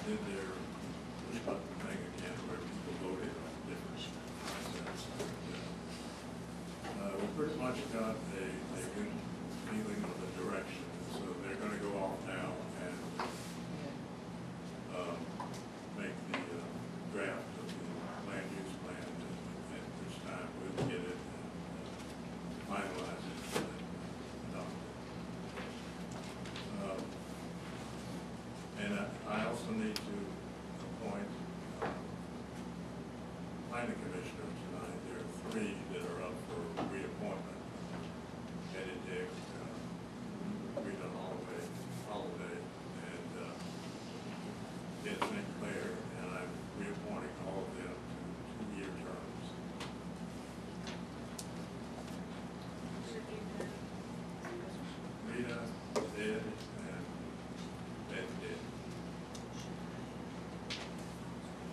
did their push button thing again where people voted on different concepts. We pretty much got a good feeling of the direction, so they're going to go off now and make the draft of the land use plan, and this time we'll get it and finalize it and adopt it. And I also need to appoint planning commissioner tonight. There are 3 that are up for reappointment. Eddie Dick, Rita Holiday, and Ed St. Clair, and I'm reappointing all of them to 2-year terms. Rita, Ed, and Ed Dick.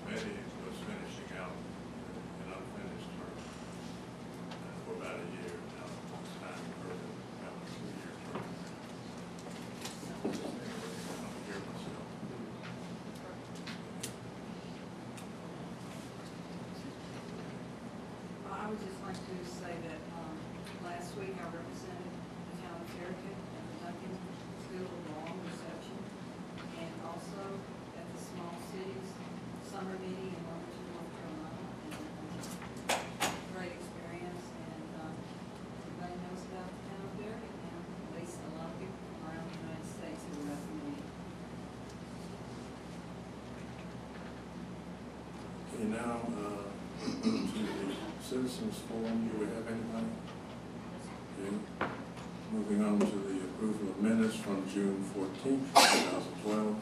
Betty was finishing out an unfinished term for about a year now. It's time for her to have a 2-year term. I'm here myself. I would just like to say that last week I represented the town of Farragut at the Duncan School of Law reception, and also at the Small Cities Summer Meeting in Wilmington, North Carolina. And great experience, and everybody knows about the town of Farragut now. At least a lot of people from around the United States who were at the meeting. Okay, now move to the citizens forum. Do we have anybody? Okay. Moving on to the approval of minutes from June 14th, 2012.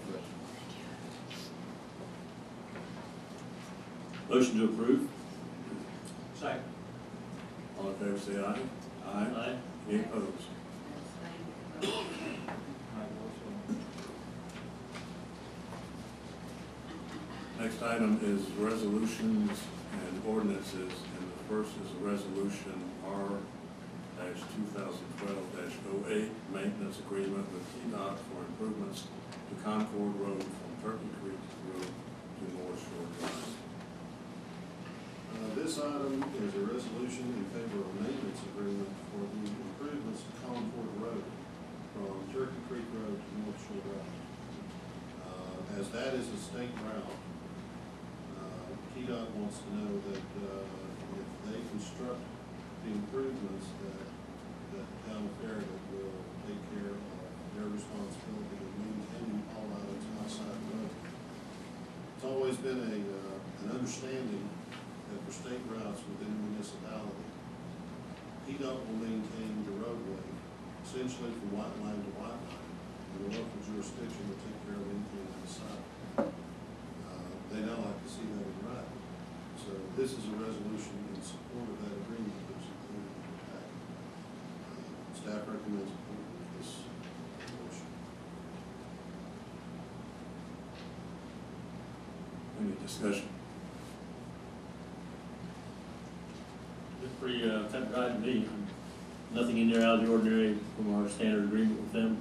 Motion to approve. Second. All in favor say aye. Aye. Any opposed? Next item is resolutions and ordinances, and the first is a resolution R-2012-08, maintenance agreement with TDOT for improvements to Concord Road from Turkey Creek Road to North Shore Drive. This item is a resolution in favor of a maintenance agreement for the improvements to Concord Road from Turkey Creek Road to North Shore Drive. As that is a state route, TDOT wants to know that if they construct the improvements, that the town of Farragut will take care of their responsibility of maintaining all items outside the road. It's always been an understanding that for state routes within a municipality, TDOT will maintain the roadway essentially from white line to white line, and the local jurisdiction will take care of anything outside. They now like to see that in writing. So this is a resolution in support of that agreement that's included in the packet. Staff recommends approval of this motion. Any discussion? It's pretty cut right to me. Nothing in there out of the ordinary from our standard agreement with them.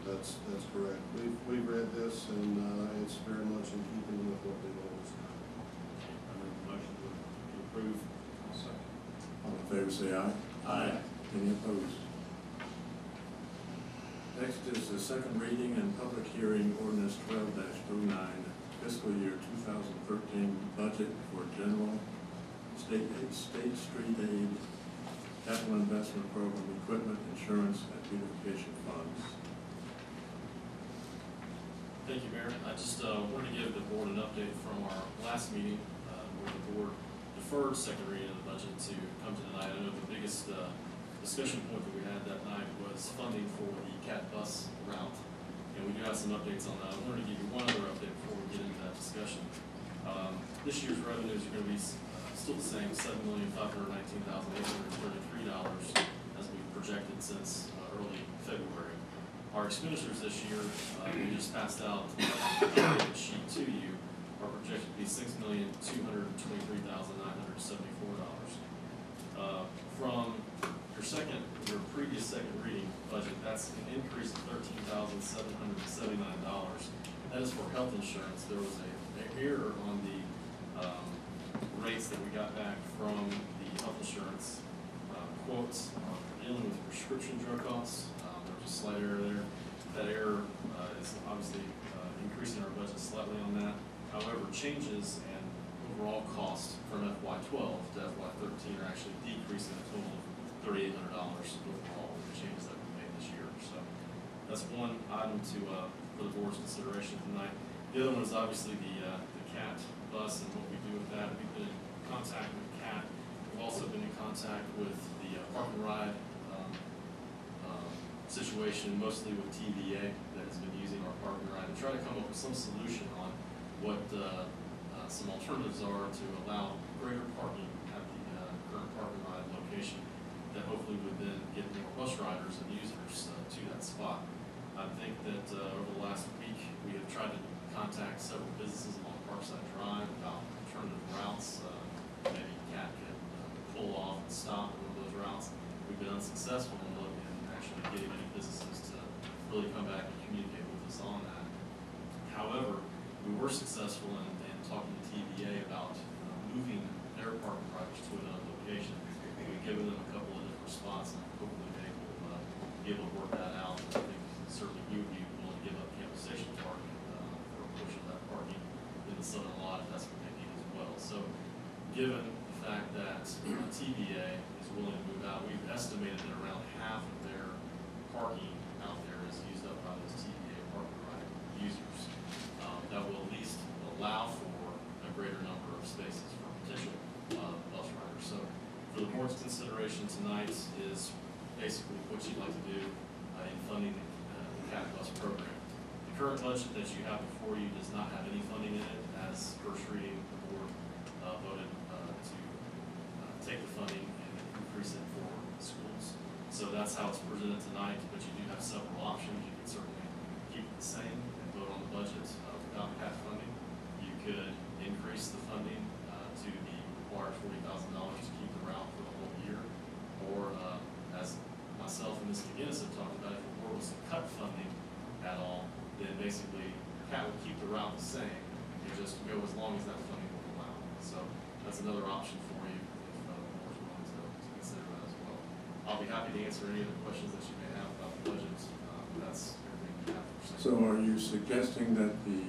That's correct. We've read this, and it's very much in keeping with what they've always done. I make a motion to approve. All in favor say aye. Aye. Any opposed? Next is the second reading and public hearing ordinance 12-09, fiscal year 2013 budget for general state aid, state street aid, capital investment program, equipment, insurance, and beautification funds. Thank you, Mayor. I just wanted to give the board an update from our last meeting where the board deferred second reading of the budget to come to tonight. I know the biggest discussion point that we had that night was funding for the CAT bus route, and we do have some updates on that. I wanted to give you one other update before we get into that discussion. This year's revenues are going to be still the same, $7,519,833 as we projected since early February. Our expenditures this year, we just passed out an updated sheet to you, are projected to be $6,223,974. From your previous second reading budget, that's an increase of $13,779. That is for health insurance. There was an error on the rates that we got back from the health insurance quotes dealing with prescription drug costs. There was a slight error there. That error is obviously increasing our budget slightly on that. However, changes and overall cost from FY12 to FY13 are actually decreasing a total of $3,800 overall with the changes that we made this year. So that's one item to for the board's consideration tonight. The other one is obviously the CAT bus and what we do with that. We've been in contact with CAT. We've also been in contact with the park and ride situation, mostly with TVA that has been using our park and ride, to try to come up with some solution on what some alternatives are to allow greater parking at the current park and ride location that hopefully would then get more bus riders and users to that spot. I think that over the last week, we have tried to contact several businesses along Parkside Drive about alternative routes. Maybe CAT could pull off and stop at one of those routes. We've been unsuccessful in actually getting any businesses to really come back and communicate with us on that. However, we were successful in talking to TVA about moving their parking riders to another location. We've given them a couple of different spots, and hopefully they will be able to work that out. I think certainly you would be willing to give up campus station parking for a portion of that parking in the southern lot if that's what they need as well. So given the fact that TVA is willing to move out, we've estimated that around half of their parking out there is used up by those TVA parking ride users. That will at least allow for a greater number of spaces for potential bus riders. So for the board's consideration tonight is basically what you'd like to do in funding the CAT bus program. The current budget that you have before you does not have any funding in it. As first reading, the board voted to take the funding and increase it for schools. So that's how it's presented tonight, but you do have several options. You can certainly keep it the same and vote on the budget without CAT funding. You could increase the funding to the required $40,000 to keep the route for the whole year. Or as myself and Ms. McGinnis have talked about, if the board was to cut funding at all, then basically CAT would keep the route the same and just go as long as that funding will allow. So that's another option for you if the board's willing to consider that as well. I'll be happy to answer any other questions that you may have about the budget. That's everything we have for So are you suggesting that the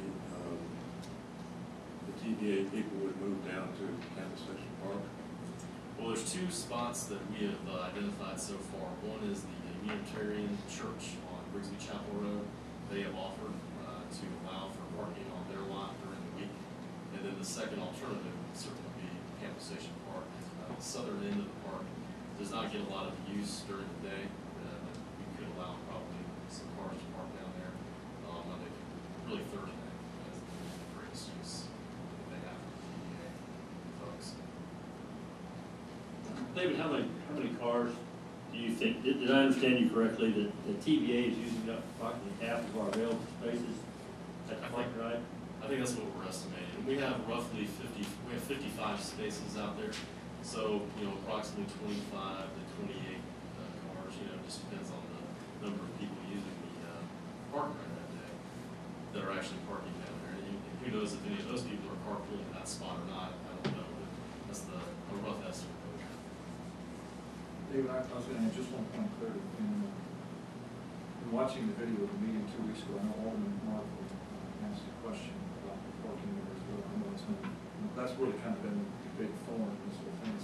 TVA people would move down to Campus Station Park? Well, there's two spots that we have identified so far. One is the Unitarian Church on Grigsby Chapel Road. They have offered to allow for parking on their lot during the week. And then the second alternative would certainly be Campus Station Park. The southern end of the park does not get a lot of use during the day. We could allow probably some cars to park down there on Monday, really Thursday, as the greatest use that they have for the TVA folks. David, how many cars do you think, did I understand you correctly, that the TVA is using up approximately half of our available spaces at the park ride? I think that's what we're estimating. We have roughly 55 spaces out there. So, approximately 25 to 28 cars, just depends on the number of people using the park ride that day that are actually parking down there. And who knows if any of those people are carpooling that spot or not, I don't know, but that's a rough estimate that we have. David, I was going to add just one point of clarity. In watching the video of the meeting 2 weeks ago, I know Alderman Mark asked a question about the parking there as well. I know it's been, that's really kind of been the big thorn in this whole thing.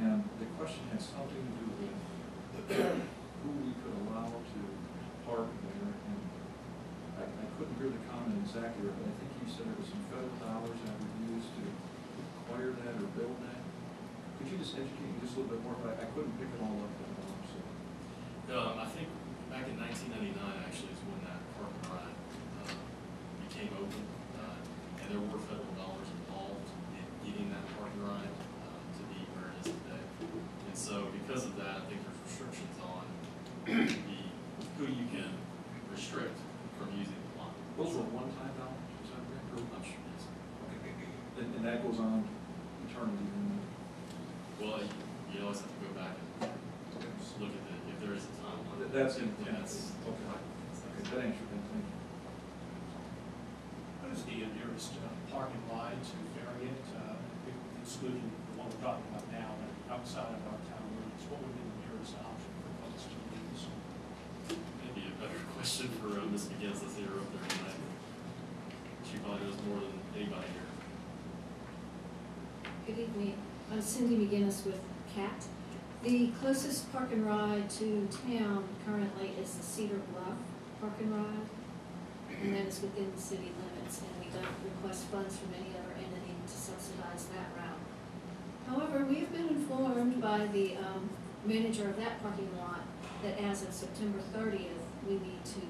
And the question has something to do with who we could allow to park there. And I couldn't hear the comment exactly, but I think he said there was some federal dollars that were used to acquire that or build that. Could you just educate me just a little bit more? I couldn't pick it all up that long. So. I think back in 1999 actually is when that park and ride became open, and there were federal dollars involved in getting that park and ride to be where it is today. And so because of that, I think there's restrictions on who you can restrict from using the lot. Those were one-time dollars, is that right? I'm sure it is. Okay. And that goes on eternity. Well, you always have to go back and look at if there is a timeline. That's yeah, that's okay. Okay, that answered that. Thank you. nearest park and ride to Farragut, excluding the one we're talking about now, but outside of our town limits? What would be the nearest option for folks to use? Maybe a better question for Ms. McGinnis, let's see her up there tonight. She probably knows more than anybody here. Good evening. I'm Cindy McGinnis with CAT. The closest park and ride to town currently is the Cedar Bluff Park and Ride, and that is within the city limits, and we don't request funds from any other entity to subsidize that route. However, we have been informed by the manager of that parking lot that as of September 30th, we need to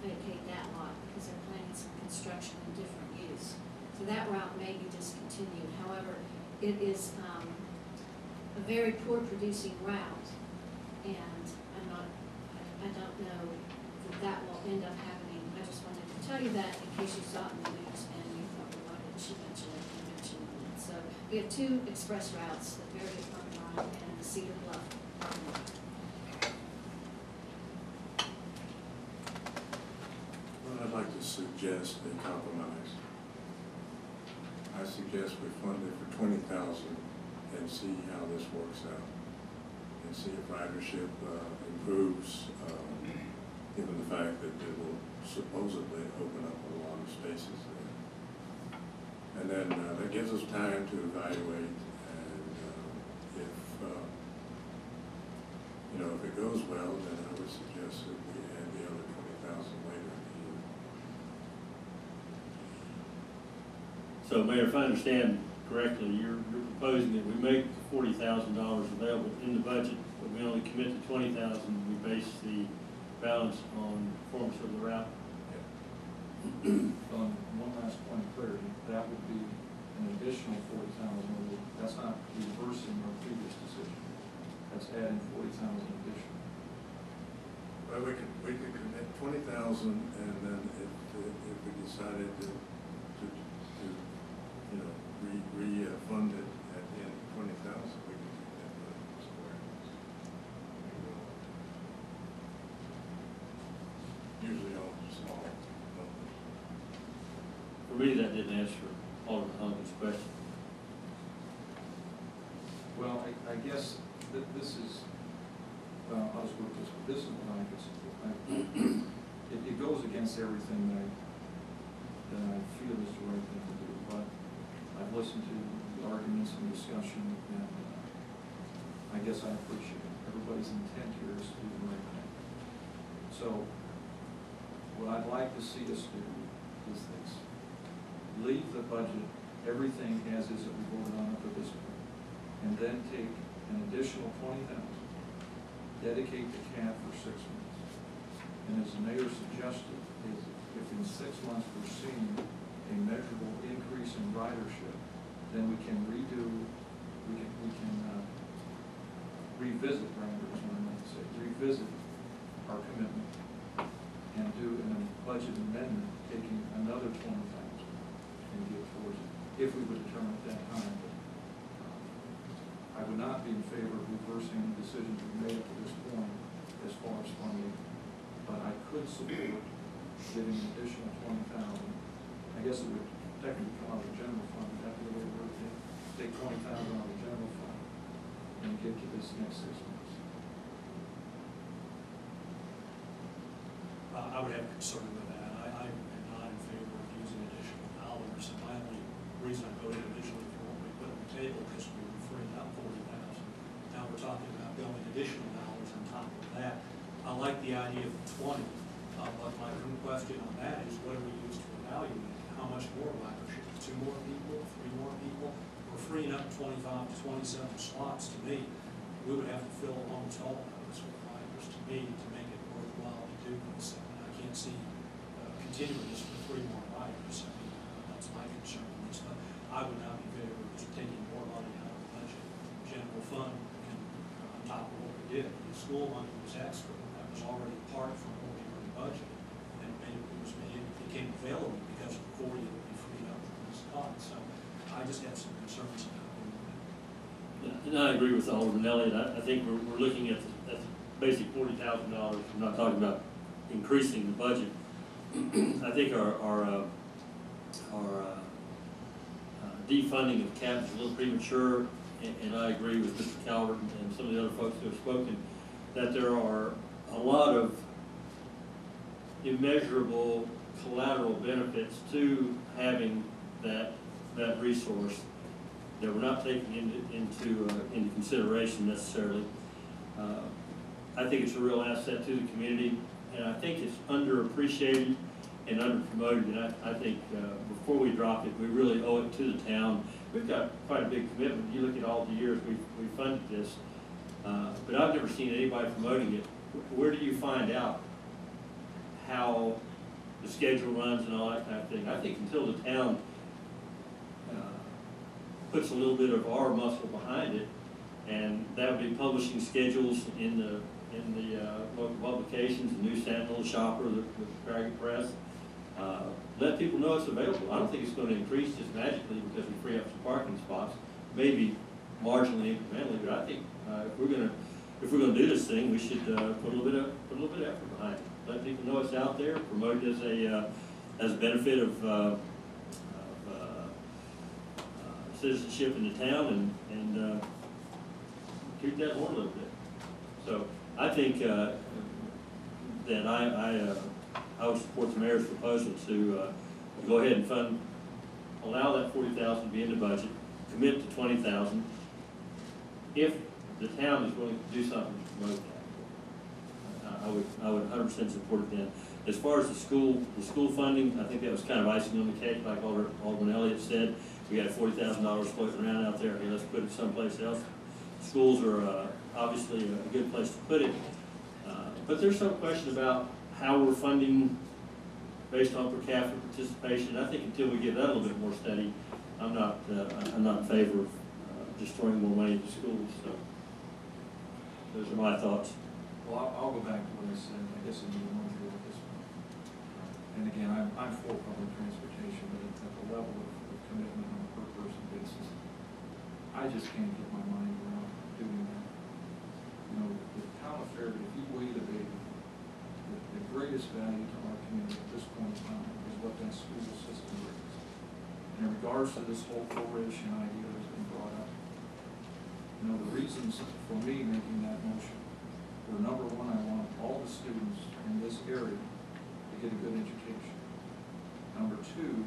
vacate that lot because they're planning some construction and different use. So that route may be discontinued. However, it is a very poor producing route, and I don't know that that will end up happening. I just wanted to tell you that in case you saw it in the news and you thought, well, why didn't she mention it? You mentioned it. So we have two express routes, the Farragut Park and Ride and the Cedar Bluff Park and Ride. Well, I'd like to suggest a compromise. I suggest we fund it for $20,000 and see how this works out, and see if ridership improves, given the fact that it will supposedly open up a lot of spaces there. And then that gives us time to evaluate, and if it goes well, then I would suggest that we add the other $20,000 later in the year. So Mayor, if I understand correctly, you're proposing that we make $40,000 available in the budget, but we only commit to $20,000. We base the balance on performance of the route. On one last point of clarity, that would be an additional 40,000. That's not reversing our previous decision. That's adding 40,000 additional. Well, we could commit 20,000, and then if we decided to refund it at the end of 20,000, we can do that square. Usually all small numbers. For me, that didn't answer Alderman Huntington's question. Well, I guess that this is, well, I'll just work this, but this is what I guess, it goes against everything that I feel is the right thing to do, but I've listened to the arguments and discussion, and I guess I appreciate it. Everybody's intent here is to do the right thing. So, what I'd like to see us do is this. Leave the budget, everything as is that we voted on up to this point, and then take an additional 20,000, dedicate the CAT for 6 months. And as the mayor suggested, is if in 6 months we're seeing a measurable increase in ridership, then we can revisit, revisit our commitment and do a budget amendment, taking another 20,000 and give towards it, if we would determine at that time. But, I would not be in favor of reversing the decisions we've made up to this point as far as funding, but I could support giving an additional 20,000. I guess it would technically come out of the general fund, but that's the way it works. Take 20,000 out of the general fund and give to this next 6 months. I would have concern with that. I am not in favor of using additional dollars, and my only reason I voted initially for what we put on the table because we were freeing up 40,000. Now we're talking about going additional dollars on top of that. I like the idea of the 20, but my question on that is what do we use to evaluate it? How much more ridership? 2 more people? 3 more people? We're freeing up 25 to 27 slots. To me, we would have to fill almost all of those with riders to me to make it worthwhile to do this. I can't see continuing this for 3 more riders. I mean, that's my concern at least. But I would not be in favor of just taking more money out of the budget, general fund, and on top of what we did. The school money was extra. That was already apart from what we were in the budget. And it became available because of the 40 that we freed up from this fund. So I just have some concerns about it. And I agree with Alderman Elliott. I think we're looking at the basic $40,000. We're not talking about increasing the budget. I think our defunding of CAP is a little premature, and I agree with Mr. Calvert and some of the other folks who have spoken, that there are a lot of immeasurable collateral benefits to having that resource that we're not taking into consideration necessarily. I think it's a real asset to the community, and I think it's underappreciated and underpromoted, and I think before we drop it, we really owe it to the town. We've got quite a big commitment. You look at all the years we've funded this, but I've never seen anybody promoting it. Where do you find out how the schedule runs and all that kind of thing? I think until the town puts a little bit of our muscle behind it, and that would be publishing schedules in the local publications, the News Sentinel, the Shopper, the Farragut Press. Let people know it's available. I don't think it's going to increase just magically because we free up some parking spots, maybe marginally, incrementally, but I think if we're gonna do this thing, we should put a little bit of effort behind it. Let people know it's out there, promote it as a benefit of citizenship in the town, and keep that on a little bit. So I think that I would support the mayor's proposal to go ahead and allow that $40,000 to be in the budget, commit to $20,000. If the town is willing to do something to promote that, I would 100% support it then. As far as the school funding, I think that was kind of icing on the cake, like Alderman Elliott said. We had $40,000 floating around out there. Hey, let's put it someplace else. Schools are obviously a good place to put it, but there's some question about how we're funding based on per capita participation. I think until we get that a little bit more steady, I'm not in favor of just throwing more money into schools. So those are my thoughts. Well, I'll go back to what I said. I guess it'd be one here at this point. And again, I'm for public transportation, but at the level of commitment on a per person basis, I just can't get my mind around doing that. You know, the town of Farragut, if you weigh the baby, the greatest value to our community at this point in time is what that school system brings. And in regards to this whole proration idea that's been brought up, you know, the reasons for me making that motion were, number one, I want all the students in this area to get a good education. Number two,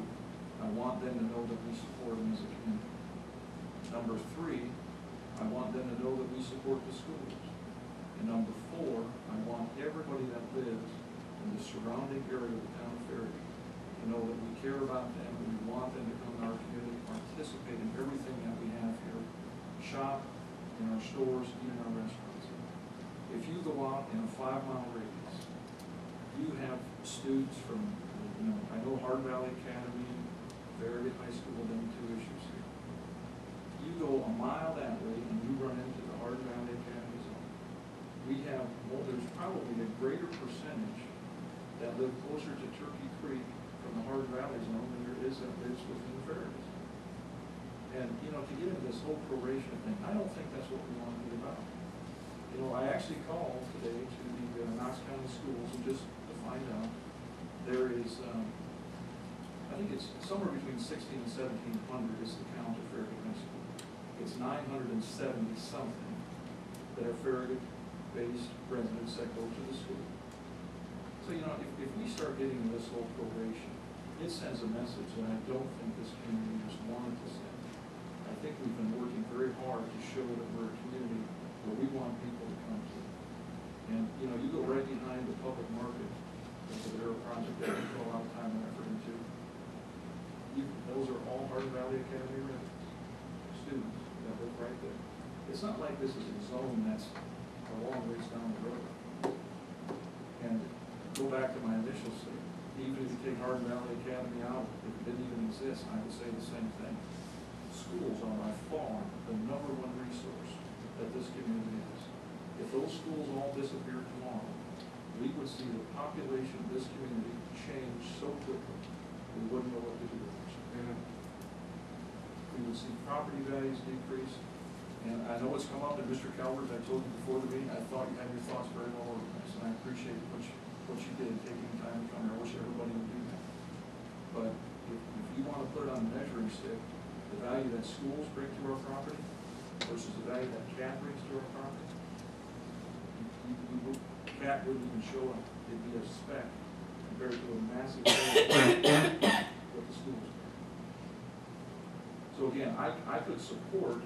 I want them to know that we support them as a community. Number three, I want them to know that we support the schools. And number four, I want everybody that lives in the surrounding area of the town of Farragut to know that we care about them and we want them to come to our community, participate in everything that we have here, shop in our stores, eat in our restaurants. If you go out in a 5-mile radius, you have students from, you know, I know Hard Valley Academy, Farragut High School, them two issues here. You go a mile that way and you run into the Hard Valley Academy zone. We have, well, there's probably a greater percentage that live closer to Turkey Creek from the Hard Valley zone than there is that lives within the Farragut zone. And, you know, to get into this whole proration thing, I don't think that's what we want to be about. You know, I actually called today to the Knox County Schools and just to find out there is, I think it's somewhere between 16 and 1,700 is the count of Farragut High School. It's 970 something that are Farragut-based residents that go to the school. So, you know, if we start getting this whole proration, it sends a message that I don't think this community just wanted to send. I think we've been working very hard to show that we're a community where we want people to come to. And, you know, you go right behind the public market, that's a very project that we put a lot of time and effort into. Those are all Hard Valley Academy residents, students that live right there. It's not like this is a zone that's a long ways down the road. And go back to my initial statement, even if you take Hard Valley Academy out, if it didn't even exist, I would say the same thing. Schools are by far the #1 resource that this community has. If those schools all disappeared tomorrow, we would see the population of this community change so quickly, we wouldn't know what to do with it. We would see property values decrease. And I know it's come up, and Mr. Calvert, I told you before the meeting, I thought you had your thoughts very well organized, and I appreciate what you did, taking time to come here. I wish everybody would do that. But if you want to put it on a measuring stick, the value that schools bring to our property versus the value that CAT brings to our property, CAT wouldn't even show up, it'd be a speck compared to a massive what the schools bring. So again, I could support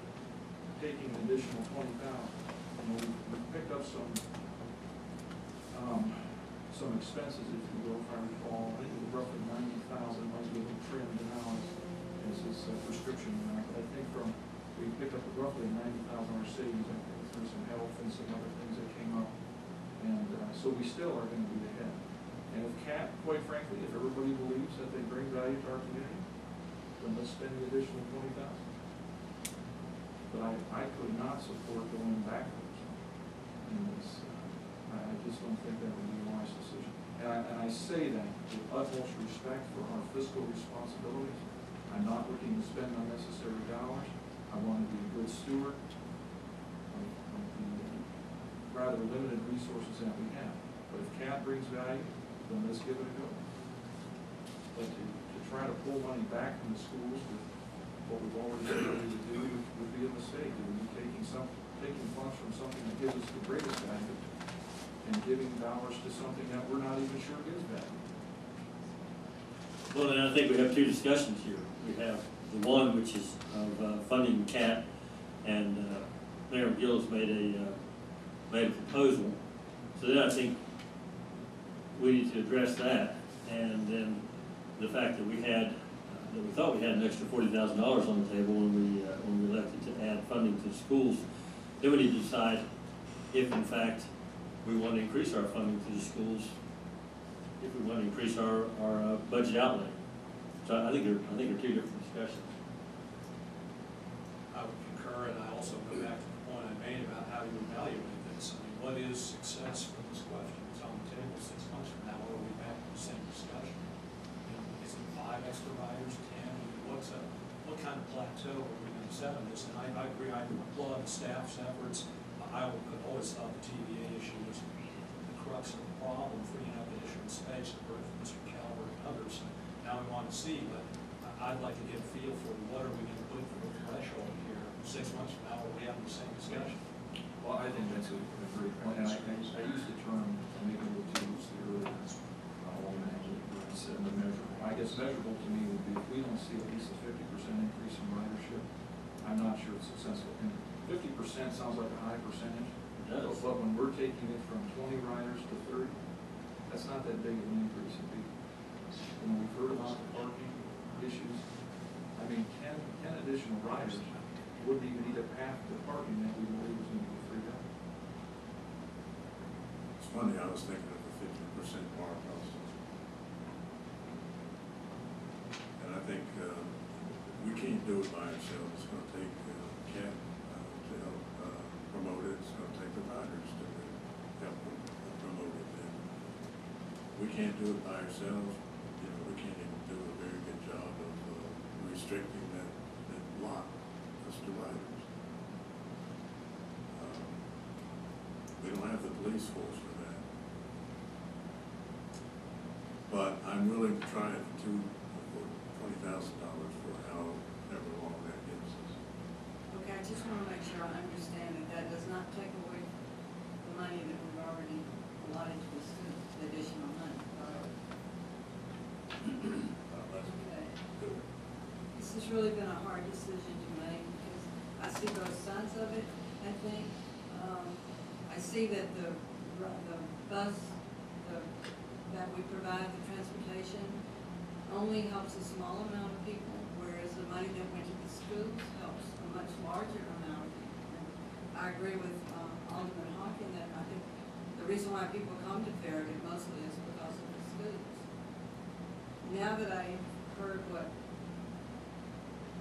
taking an additional 20,000. You know, we picked up some expenses, if you will, if I recall. I think it was roughly 90,000, might be a little trimmed now as this prescription amount. But I think we picked up roughly 90,000 our savings, I think, through some health and some other things that came up. And so we still are going to be ahead. And if CAT, quite frankly, if everybody believes that they bring value to our community, then let's spend the additional 20,000. But I could not support going backwards in this. I just don't think that would be a wise decision. And I say that with utmost respect for our fiscal responsibilities. I'm not looking to spend unnecessary dollars. I want to be a good steward of the rather limited resources that we have. But if CAT brings value, then let's give it a go. But to try to pull money back from the schools with what we've already been able to do would be a mistake. It would be taking funds from something that gives us the greatest value and giving dollars to something that we're not even sure gives value. Well, then I think we have two discussions here. We have the one which is of funding CAT, and Mayor McGill's made a proposal. So then I think we need to address that, and then the fact that we thought we had an extra $40,000 on the table when we elected to add funding to the schools. Then we need to decide if, in fact, we want to increase our funding to the schools, if we want to increase our budget outlay. So I think they're two different discussions. I would concur, and I also go back to the point I made about how you evaluate this. I mean, what is success for this question? It's on the table 6 months from now. Are we back to the same discussion? You know, is it 5 extra riders, 10? I mean, what kind of plateau are we going to set on this? And I agree. I applaud the staff's efforts. I always thought the TVA issue was the crux of the problem, freeing up additional space for Mr. Calvert and others. Now we want to see, but I'd like to get a feel for what are we going to put for the threshold here 6 months from now, are we having the same discussion? Well, I think that's a great point. And I used the term, maybe a little too loosely earlier, said the measurable. I guess measurable to me would be if we don't see at least a 50% increase in ridership, I'm not sure it's successful. And 50% sounds like a high percentage. It does. But when we're taking it from 20 riders to 30, that's not that big of an increase in people. When we've heard about the parking issues, I mean, 10 additional riders wouldn't even need a path to parking that we believe was going to be freed up. It's funny, I was thinking of the 50% mark also. And I think we can't do it by ourselves. It's going to take CAT to help promote it. It's going to take the riders to help promote it. And we can't do it by ourselves. You know, we can't even do a very good job of restricting that block as to riders. We don't have the police force for that. But I'm willing to try it for $20,000 for however long that gives us. Okay, I just want to make sure I understand that does not take away the money that we've already allotted to the students, the additional money. Okay. This has really been a hard decision to make because I see both sides of it, I think. I see that the bus that we provide, the transportation, only helps a small amount of people, whereas the money that went to the schools helps a much larger amount of people. And I agree with Alderman Hawken that I think the reason why people come to Farragut mostly is because of the schools. Now that I heard what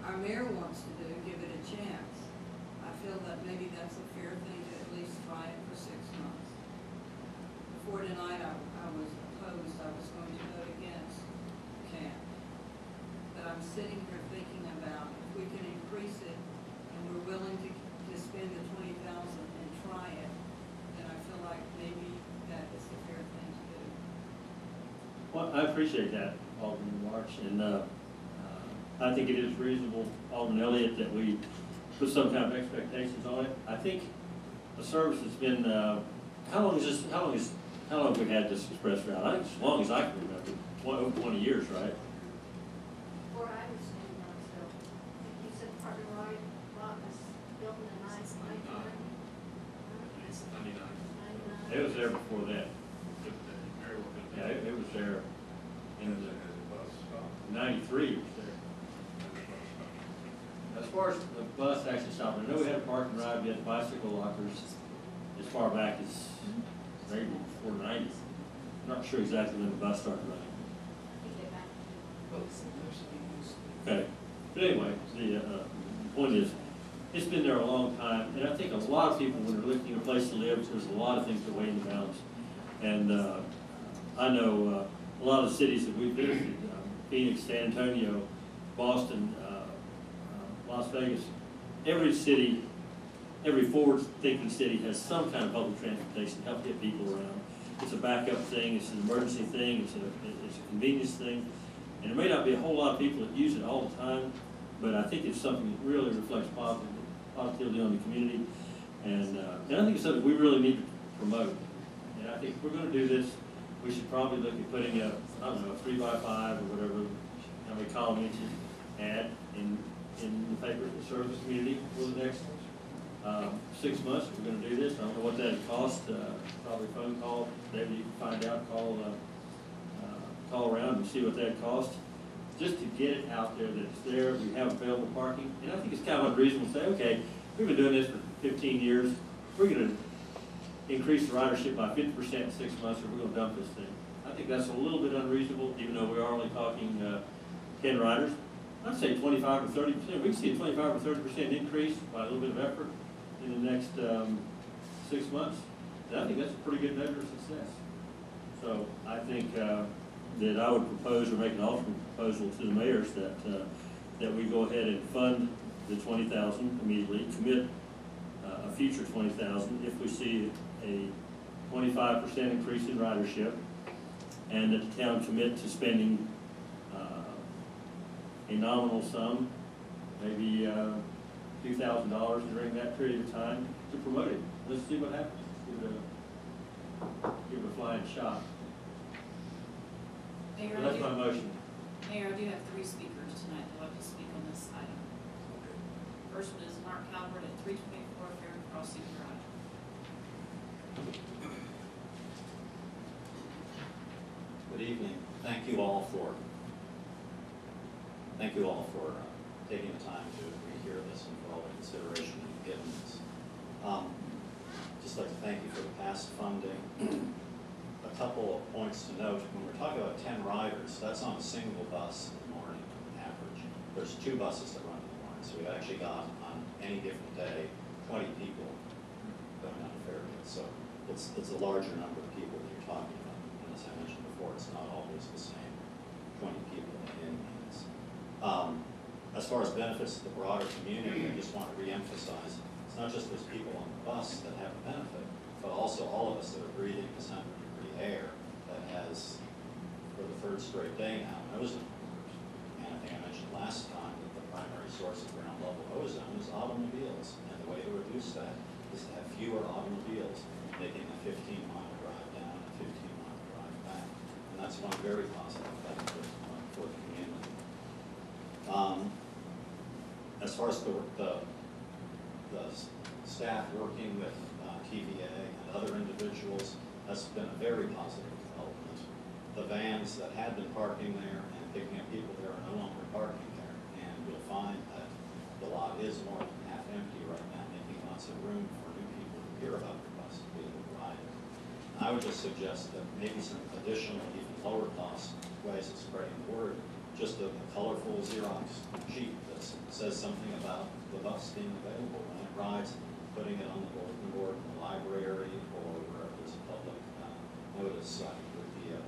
our mayor wants to do, give it a chance, I feel that maybe that's a fair thing to at least try it for 6 months. Before tonight, I was opposed. I was going to vote against CAT. But I'm sitting here thinking about if we can increase it and we're willing to spend the $20,000 and try it, then I feel like maybe that is the fair thing to do. Well, I appreciate that, Alderman March, and I think it is reasonable, Alderman Elliott, that we put some kind of expectations on it. I think the service has been, how long have we had this express route? I think as long as I can remember, over 20 years, right? Before I was in Knoxville, you said Parker Roy lot was built in the nineties, 99. It was there before that. Very well could Yeah, have been. it was there in And the the bus stop. 93, it was there. And the bus stop. As far as the bus actually stopping, I know we had a park and ride, we had bicycle lockers as far back as maybe before 90. I'm not sure exactly when the bus started running. Okay, but anyway, the point is, it's been there a long time, and I think a lot of people, when they're looking for a place to live, there's a lot of things that weigh in the balance. And I know a lot of the cities that we've visited, Phoenix, San Antonio, Boston, Las Vegas, every city, every forward-thinking city has some kind of public transportation to help get people around. It's a backup thing, it's an emergency thing, it's a convenience thing. And there may not be a whole lot of people that use it all the time, but I think it's something that really reflects positively on the community. And I think it's something we really need to promote. And I think if we're going to do this, we should probably look at putting a, I don't know, a 3x5 or whatever, how many column inches ad in the paper to serve the community for the next 6 months. If we're going to do this, I don't know what that'd cost. Probably a phone call. Maybe you can find out. Call around and see what that costs. Just to get it out there that it's there. We have available parking, and I think it's kind of unreasonable to say, okay, we've been doing this for 15 years. We're going to increase the ridership by 50% in 6 months, or we're going to dump this thing. I think that's a little bit unreasonable, even though we are only talking 10 riders. I'd say 25 or 30%. We can see a 25 or 30% increase by a little bit of effort in the next 6 months. And I think that's a pretty good measure of success. So I think that I would propose or make an alternate proposal to the mayors that we go ahead and fund the 20,000 immediately, commit a future 20,000 if we see a 25% increase in ridership, and that the town commit to spending a nominal sum, maybe $2,000 during that period of time to promote it. Let's see what happens. Give it a flying shot. Mayor, Well, that's my motion. Mayor, I do have 3 speakers tonight that like to speak on this item. First one is Mark Calvert at 324 Fair Crossing Drive. Good evening. Thank you all for taking the time to rehear this and for all the consideration you've given this. Just like to thank you for the past funding. A couple of points to note. When we're talking about 10 riders, that's on a single bus in the morning, average. There's 2 buses that run in the morning, so we've actually got, on any different day, 20 people going down to Farragut. So it's a larger number of people that you're talking about. And as I mentioned before, it's not always the same 20 people in units. As far as benefits to the broader community, I just want to reemphasize, it's not just those people on the bus that have a benefit, but also all of us that are breathing this 100-degree air that has, for the 3rd straight day now, ozone numbers. And I think I mentioned last time that the primary source of ground level ozone is automobiles. And the way to reduce that is to have fewer automobiles making a 15-mile drive down and a 15-mile drive back. And that's one very positive benefit for the community. As far as the staff working with TVA and other individuals, that's been a very positive development. The vans that had been parking there and picking up people there are no longer parking there. And you'll find that the lot is more than half empty right now, making lots of room for new people to hear about your bus to be able to ride it. I would just suggest that maybe some additional, even lower cost ways of spreading the word, just a colorful Xerox sheet that says something about the bus being available when it rides, putting it on the bulletin board in the library or wherever there's a public notice. I think would be a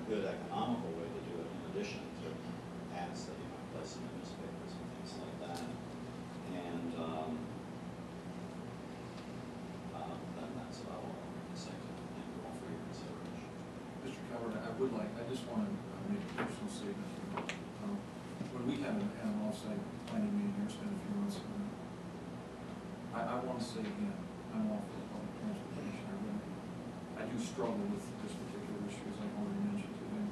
good economical way to do it, in addition to ads that you might place in the newspapers and things like that. And then that's about all I'm going to say. Thank you all for your consideration. Mr. Calvert, I just want to make a personal statement. When we have an off-site planning meeting here, spend a few months on it. I want to say again, I'm all for public transportation. I do struggle with this particular issue, as I've already mentioned to them.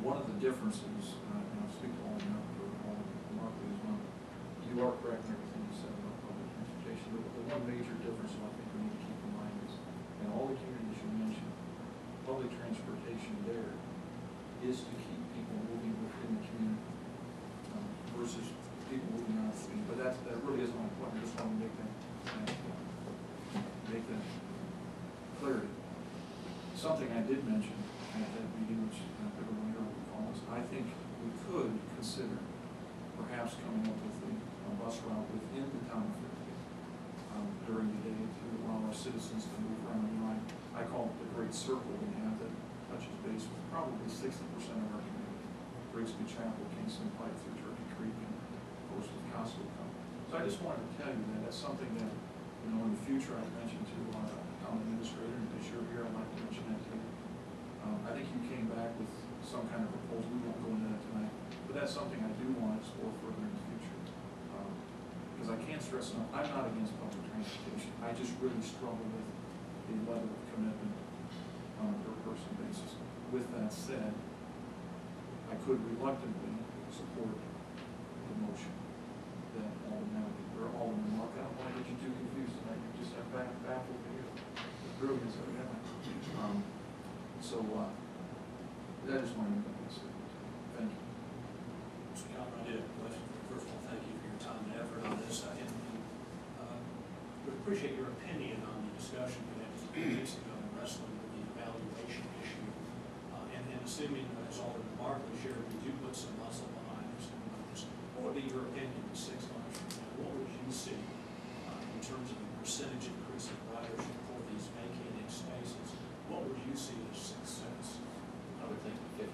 One of the differences, and I'll speak to all of you for all of Markley as well, you are correct in everything you said about public transportation. The one major difference that I think we need to keep in mind is, in all the communities you mentioned, public transportation there is to keep people moving within the community versus people moving out of the community. But that really is my point. I just want to make that clarity. Something I did mention at that meeting, which everyone here will recall, is I think we could consider perhaps coming up with a bus route within the town of Farragut during the day to allow our citizens to move around. You know, I call it the great circle we have that touches base with probably 60% of our community. Grigsby Chapel, Kingston Pike through Turkey Creek, and of course with Costco coming. So I just wanted to tell you that that's something that, you know, in the future I've mentioned to our town administrator, and as you're here, I'd like to mention that to you. I think you came back with some kind of proposal. We won't go into that tonight, but that's something I do want to explore further in the future. Because I can't stress enough, I'm not against public transportation. I just really struggle with the level of commitment on a per person basis. With that said, I could reluctantly support the motion that Alderman Mark, I don't want to get you too confused tonight. You just have baffled me with the brilliance of it. I just wanted to make that statement. Thank you. Mr. Conrad, I did have a question. First of all, thank you for your time and effort on this. Would appreciate your opinion on the discussion we had just a few weeks ago in wrestling with the evaluation issue. And assuming, as Alderman Markley shared, we do put some muscle behind this numbers, what would be your opinion in 6 months from now? What would you see in terms of the percentage increase in ridership for these vacated spaces? What would you see as success? I would think 50%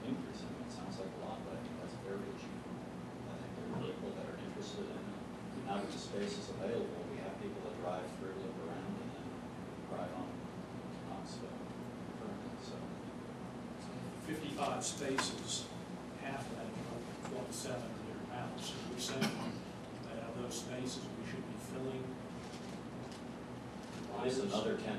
increase. I mean, it sounds like a lot, but I think that's very achievable. I think there are people that are interested in it. Now that the space is available, we have people that drive through, look around, and then drive on Knoxville. So 55 spaces, half of that is 27 are there now. So we're saying that out of those spaces, we should be filling at least another 10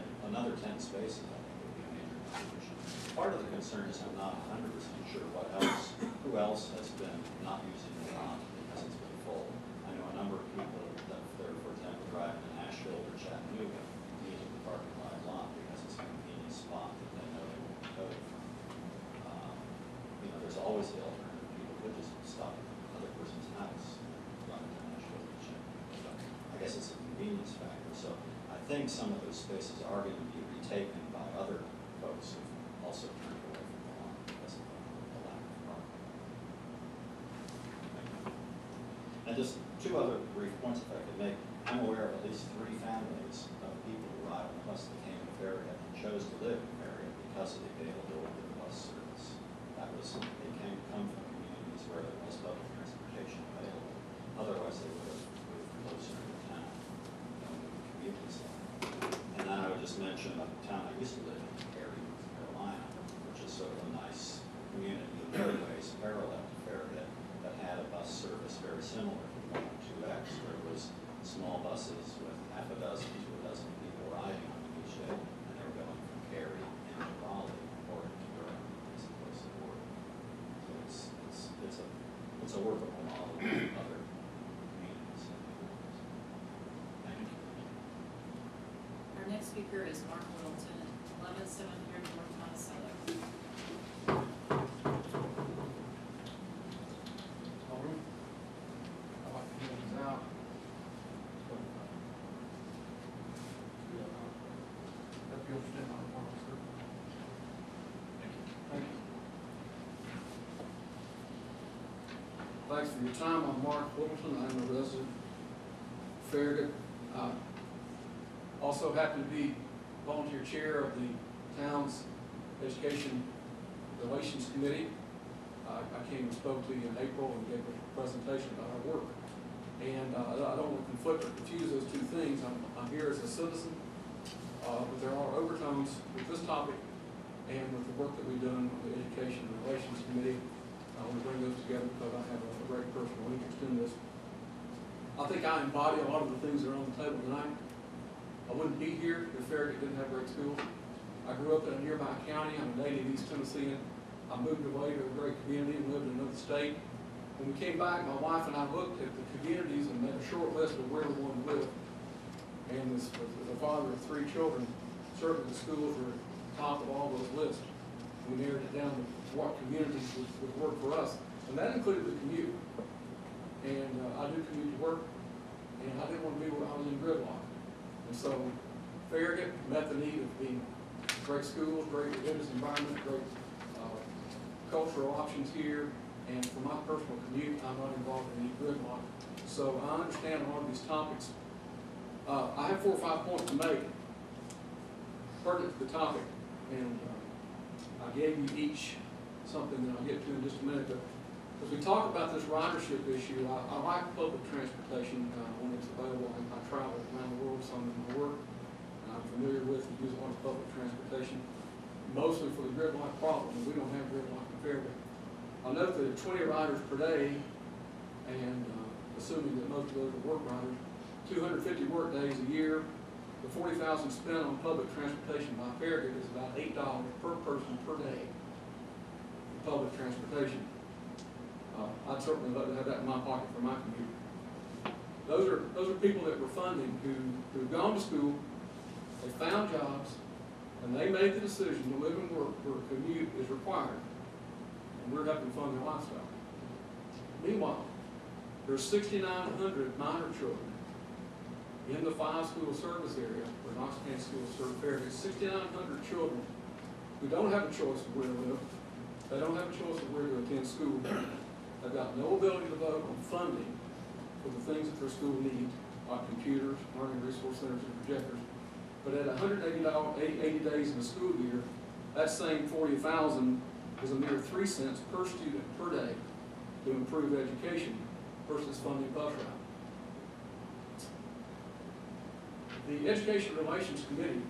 spaces, I think, would be a major contribution. Part of the concern is I'm not 100% sure who else has been not using the lot because it's been full. I know a number of people that they're, for example, driving to Nashville or Chattanooga, needing the parking lot because it's a convenient spot that they know they won't be towed from. There's always the alternative. People could just stop at another person's house and run to Nashville or Chattanooga. I guess it's a convenience factor. So I think some of those spaces are going to be retaken by other folks who've also turned away from the lawn because of the lack of parking. And just 2 other brief points, if I could make. I'm aware of at least 3 families of people who ride on the bus that came to Farragut and chose to live in Farragut because of the availability of the bus service. They came come from communities where there was public transportation available. Otherwise, they would have moved closer to town, communities. And then I would just mention a town I used to live in, Cary, North Carolina, which is sort of a nice community in many ways parallel to Farragut, that had a bus service very similar to the 102X, where it was small buses with half a dozen to a dozen people riding on them each day, and they were going from Cary into Raleigh or into Durham as opposed to Fort. So it's a workable model in other communities. Thank you. Our next speaker is Mark Littleton, 11700 North Monticello. Thanks for your time. I'm Mark Littleton. I'm a resident of Farragut. Also happen to be volunteer chair of the town's Education Relations Committee. I came and spoke to you in April and gave a presentation about our work. And I don't want to conflict or confuse those 2 things. I'm here as a citizen, but there are overtones with this topic and with the work that we've done with the Education Relations Committee. I want to bring those together because I have a great personal interest in this. I think I embody a lot of the things that are on the table tonight. I wouldn't be here if Farragut didn't have great schools. I grew up in a nearby county. I'm a native East Tennessean. I moved away to a great community and lived in another state. When we came back, my wife and I looked at the communities and made a short list of where we wanted to live. And as a father of 3 children, certainly the schools were top of all those lists. We narrowed it down to what communities would work for us, and that included the commute. And I do commute to work, and I didn't want to be where I was in gridlock. And so Farragut met the need of being great schools, great religious environment, great cultural options here, and for my personal commute, I'm not involved in any gridlock. So I understand a lot of these topics. I have 4 or 5 points to make pertinent to the topic, and I gave you each something that I'll get to in just a minute. But as we talk about this ridership issue, I like public transportation when it's available. I travel around the world some in my work, and I'm familiar with and use a lot of public transportation, mostly for the gridlock problem. We don't have gridlock in Farragut. I'll note that 20 riders per day, and assuming that most of those are work riders, 250 work days a year. The $40,000 spent on public transportation by Farragut is about $8 per person per day for public transportation. I'd certainly love to have that in my pocket for my commute. Those are people that we're funding who've gone to school, they found jobs, and they made the decision to live and work where a commute is required, and we're helping fund their lifestyle. Meanwhile, there's 6,900 minor children in the 5-school service area where Knox County Schools serve Farragut. 6,900 children who don't have a choice of where to live. They don't have a choice of where to attend school. They've got no ability to vote on funding for the things that their school needs, like computers, learning resource centers, and projectors. But at 180 days in the school year, that same $40,000 is a mere 3 cents per student per day to improve education versus funding bus route. The Education Relations Committee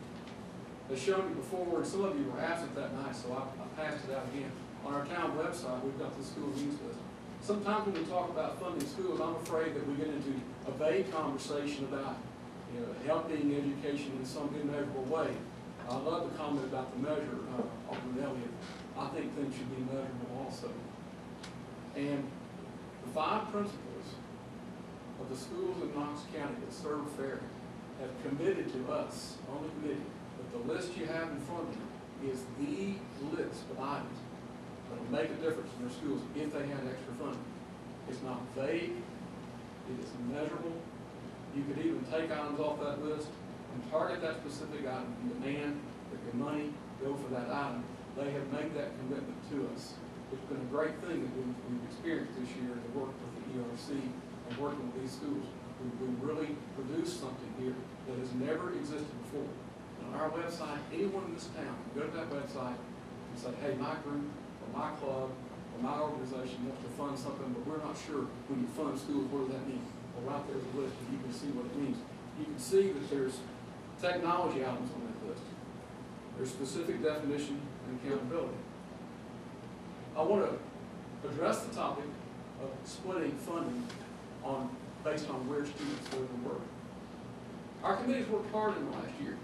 has shown you before, and some of you were absent that night, so I passed it out again. On our town website, we've got the school needs list. Sometimes when we talk about funding schools, I'm afraid that we get into a vague conversation about helping education in some immeasurable way. I love the comment about the measure, Alderman Elliott. I think things should be measurable also. And the 5 principals of the schools in Knox County that serve Farragut have committed to us, on the committee, that the list you have in front of you is the list of items that will make a difference in their schools if they had extra funding. It's not vague, it is measurable. You could even take items off that list and target that specific item and demand that your money go for that item. They have made that commitment to us. It's been a great thing that we've experienced this year to work with the ERC and working with these schools. We've really produced something here that has never existed before. On our website, anyone in this town can go to that website and say, hey, my group or my club or my organization wants to fund something, but we're not sure when you fund schools, what does that mean? Well, right there's a list, and you can see what it means. You can see that there's technology items on that list. There's specific definition and accountability. I want to address the topic of splitting funding based on where students live and work. Our committee's worked hard in the last year.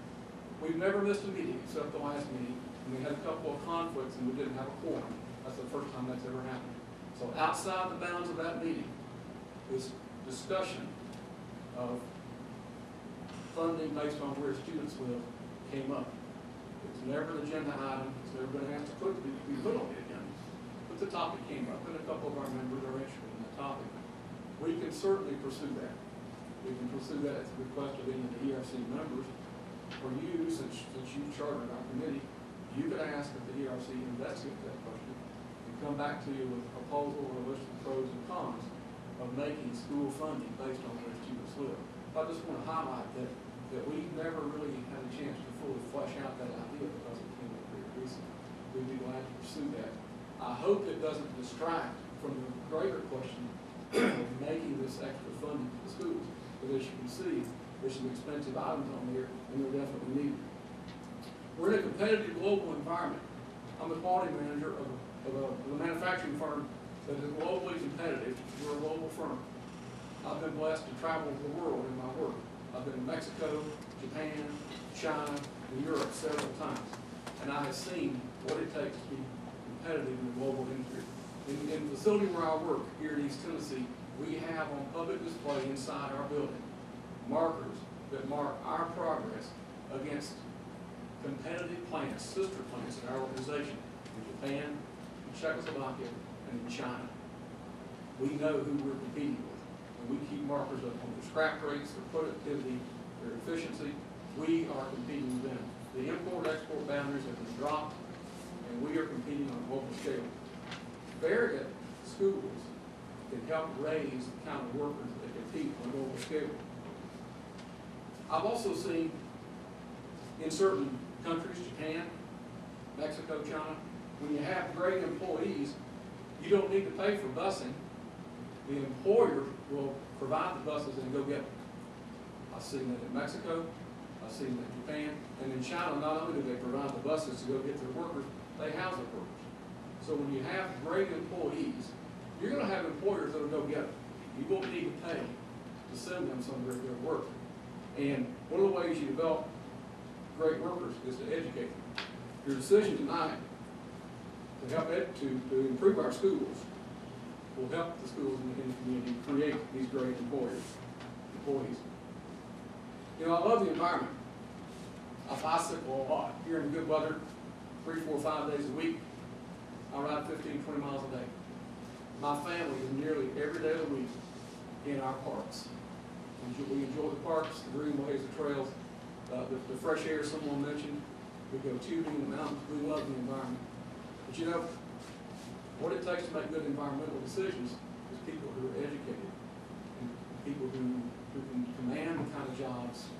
We've never missed a meeting except the last meeting, and we had a couple of conflicts and we didn't have a quorum. That's the first time that's ever happened. So outside the bounds of that meeting, this discussion of funding based on where students live came up. It's never an agenda item. It's never been asked to be put on the agenda. But the topic came up, and a couple of our members are interested in the topic. We can certainly pursue that. We can pursue that at the request of any of the ERC members, or you, since you chartered our committee, you could ask that the ERC investigate that question and come back to you with a proposal or a list of pros and cons of making school funding based on where students live. I just want to highlight that we never really had a chance to fully flesh out that idea because it came up very recently. We'd be glad to pursue that. I hope it doesn't distract from the greater question of making this extra funding to the schools. But as you can see, there's some expensive items on there, and they're definitely needed. We're in a competitive global environment. I'm the quality manager of a manufacturing firm that is globally competitive. We're a global firm. I've been blessed to travel the world in my work. I've been to Mexico, Japan, China, and Europe several times. And I have seen what it takes to be competitive in the global industry. In the facility where I work here in East Tennessee, we have on public display inside our building markers that mark our progress against competitive plants, sister plants in our organization, in Japan, in Czechoslovakia, and in China. We know who we're competing with. And we keep markers up on their scrap rates, their productivity, their efficiency. We are competing with them. The import-export boundaries have been dropped, and we are competing on a global scale. Farragut schools can help raise the kind of workers that compete on a global scale. I've also seen in certain countries, Japan, Mexico, China, when you have great employees, you don't need to pay for busing. The employer will provide the buses and go get them. I've seen that in Mexico, I've seen that in Japan, and in China, not only do they provide the buses to go get their workers, they house their workers. So when you have great employees, you're going to have employers that will go get them. You won't need to pay to send them somewhere to go to work. And one of the ways you develop great workers is to educate them. Your decision tonight to help to improve our schools will help the schools in the community create these great employees. You know, I love the environment. I bicycle a lot. Here in good weather, 3, 4, 5 days a week. I ride 15, 20 miles a day. My family is nearly every day of the week in our parks. We enjoy the parks, the greenways, the trails, the fresh air someone mentioned. We go tubing in the mountains. We love the environment. But you know, what it takes to make good environmental decisions is people who are educated and people who can command the kind of jobs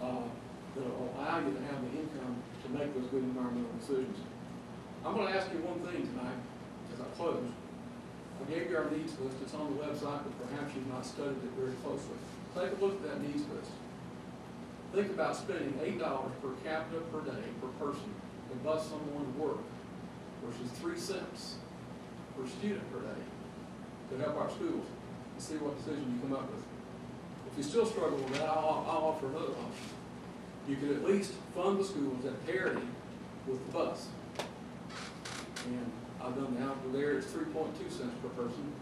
that will allow you to have the income to make those good environmental decisions. I'm going to ask you one thing tonight as I close. I gave you our needs list. It's on the website, but perhaps you've not studied it very closely. Take a look at that needs list. Think about spending $8 per capita per day per person to bus someone to work versus 3 cents per student per day to help our schools and see what decision you come up with. If you still struggle with that, I'll offer another option. You could at least fund the schools at parity with the bus. And I've done the algebra there, it's 3.2 cents per person.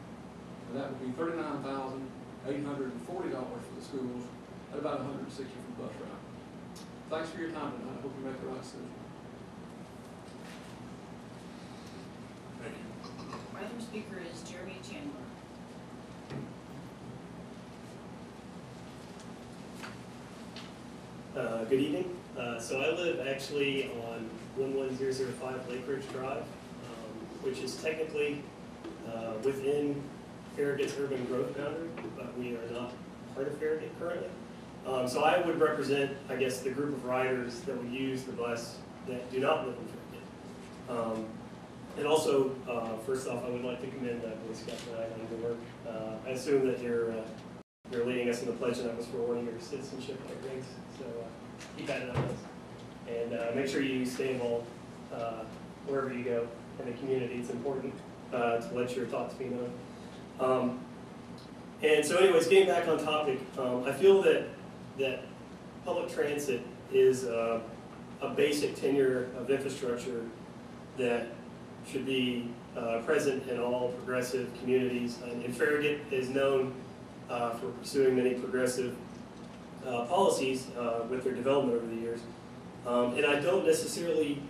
And that would be $39,840 for the schools at about $160 for the bus ride. Thanks for your time tonight. I hope you make the right decision. Thank you. Our other speaker is Jeremy Chandler. Good evening. So I live actually on 11005 Lake Ridge Drive, which is technically within Farragut's urban growth boundary, but we are not part of Farragut currently. So I would represent, I guess, the group of riders that would use the bus that do not live in Farragut. And also, first off, I would like to commend Boy Scout tonight on your work. I assume that you're leading us in the pledge, and that was for one of your citizenship rings. So keep that in mind. And make sure you stay involved wherever you go in the community. It's important to let your thoughts be known. And so anyways, getting back on topic, I feel that public transit is a basic tenure of infrastructure that should be present in all progressive communities. And Farragut is known for pursuing many progressive policies with their development over the years. And I don't necessarily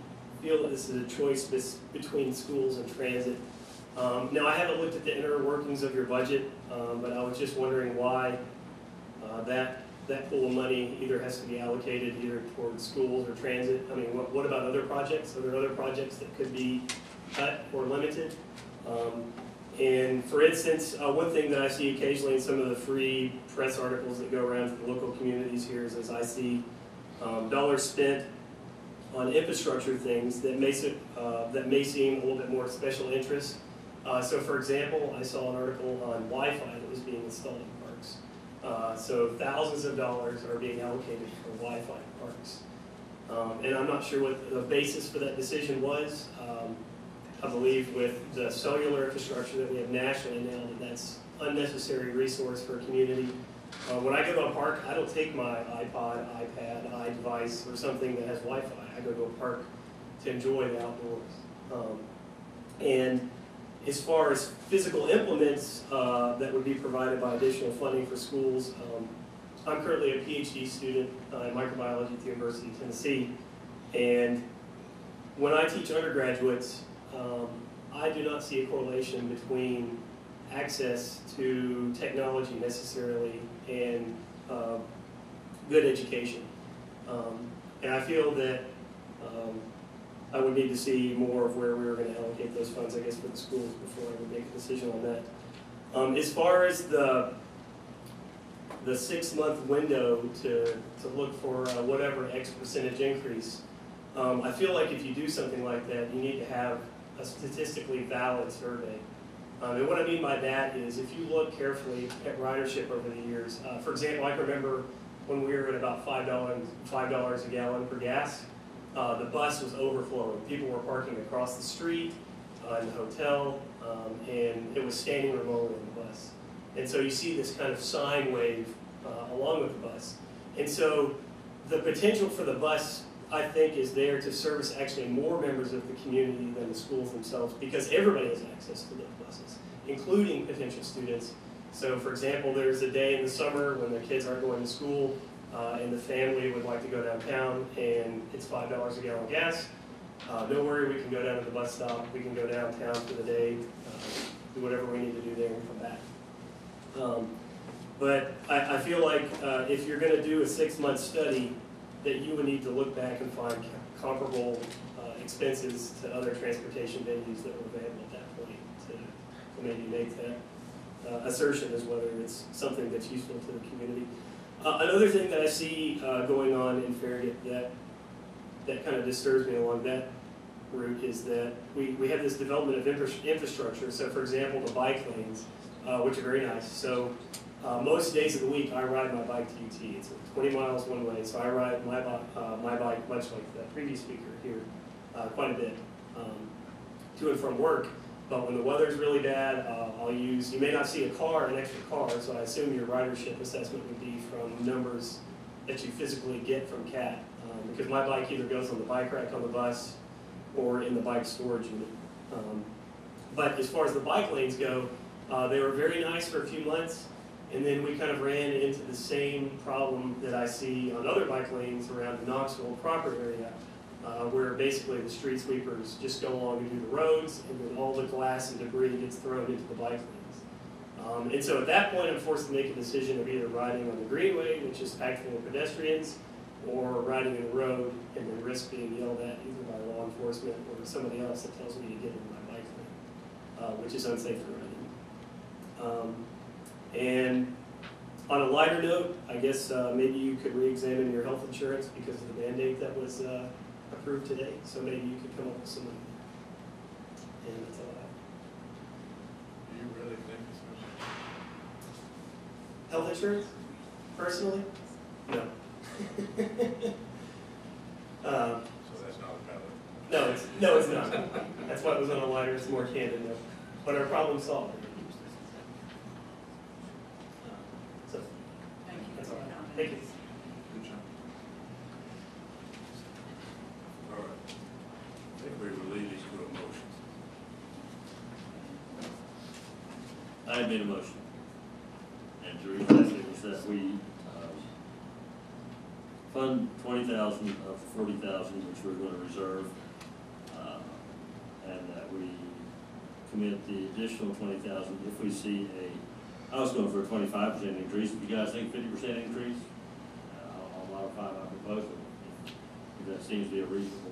feel that this is a choice between schools and transit. Now, I haven't looked at the inner workings of your budget, but I was just wondering why that pool of money either has to be allocated either towards schools or transit. I mean, what about other projects? Are there other projects that could be cut or limited? And for instance, one thing that I see occasionally in some of the free press articles that go around to the local communities here is I see dollars spent on infrastructure things that may seem a little bit more special interest. So for example, I saw an article on Wi-Fi that was being installed in parks. So thousands of dollars are being allocated for Wi-Fi in parks. And I'm not sure what the basis for that decision was. I believe with the cellular infrastructure that we have nationally now, that's unnecessary resource for a community. When I go to a park, I don't take my iPod, iPad, iDevice, or something that has Wi-Fi. I go to a park to enjoy the outdoors. And as far as physical implements that would be provided by additional funding for schools, I'm currently a PhD student in microbiology at the University of Tennessee. And when I teach undergraduates, I do not see a correlation between access to technology necessarily and good education. And I feel that I would need to see more of where we were going to allocate those funds, I guess, for the schools before I would make a decision on that. As far as the 6-month window to look for whatever X percentage increase, I feel like if you do something like that, you need to have a statistically valid survey. And what I mean by that is if you look carefully at ridership over the years, for example, I can remember when we were at about $5 a gallon for gas, the bus was overflowing. People were parking across the street, in the hotel, and it was standing room only on the bus. And so you see this kind of sine wave along with the bus. And so the potential for the bus, I think, is there to service actually more members of the community than the schools themselves, because everybody has access to those buses, including potential students. So for example, there's a day in the summer when the kids aren't going to school and the family would like to go downtown and it's $5 a gallon gas. Don't worry, we can go down to the bus stop, we can go downtown for the day, do whatever we need to do there and come back. But I feel like if you're going to do a 6-month study, that you would need to look back and find comparable expenses to other transportation venues that were available at that point to maybe make that assertion as whether it's something that's useful to the community. Another thing that I see going on in Farragut that kind of disturbs me along that route is that we have this development of infrastructure. So for example, the bike lanes, which are very nice. So most days of the week, I ride my bike to UT. It's 20 miles one way, so I ride my bike, much like the previous speaker here, quite a bit to and from work. But when the weather's really bad, I'll use, you may not see an extra car, so I assume your ridership assessment would be from numbers that you physically get from CAT. Because my bike either goes on the bike rack on the bus or in the bike storage unit. But as far as the bike lanes go, they were very nice for a few months. And then we kind of ran into the same problem that I see on other bike lanes around the Knoxville proper area, where basically the street sweepers just go along and do the roads, and then all the glass and debris gets thrown into the bike lanes. And so at that point, I'm forced to make a decision of either riding on the greenway, which is packed full of pedestrians, or riding in the road and then risk being yelled at either by law enforcement or somebody else that tells me to get in my bike lane, which is unsafe for riding. And on a lighter note, I guess maybe you could re-examine your health insurance because of the mandate that was approved today. So maybe you could come up with some money. And that's all I have. Do you really think it's Health insurance? Personally? No. so that's not valid? No, it's not. That's why it was on a lighter, it's more candid note. But our problem solved. So, Thank you that's for all your I have. comments. Thank you. Good job. All right. I think we were leading to a motion. I made a motion. And to replace it was that we fund 20,000 of 40,000, which we're going to reserve, and that we commit the additional 20,000 if we see I was going for a 25% increase. If you guys think 50% increase, I'll modify my proposal. If that seems to be a reasonable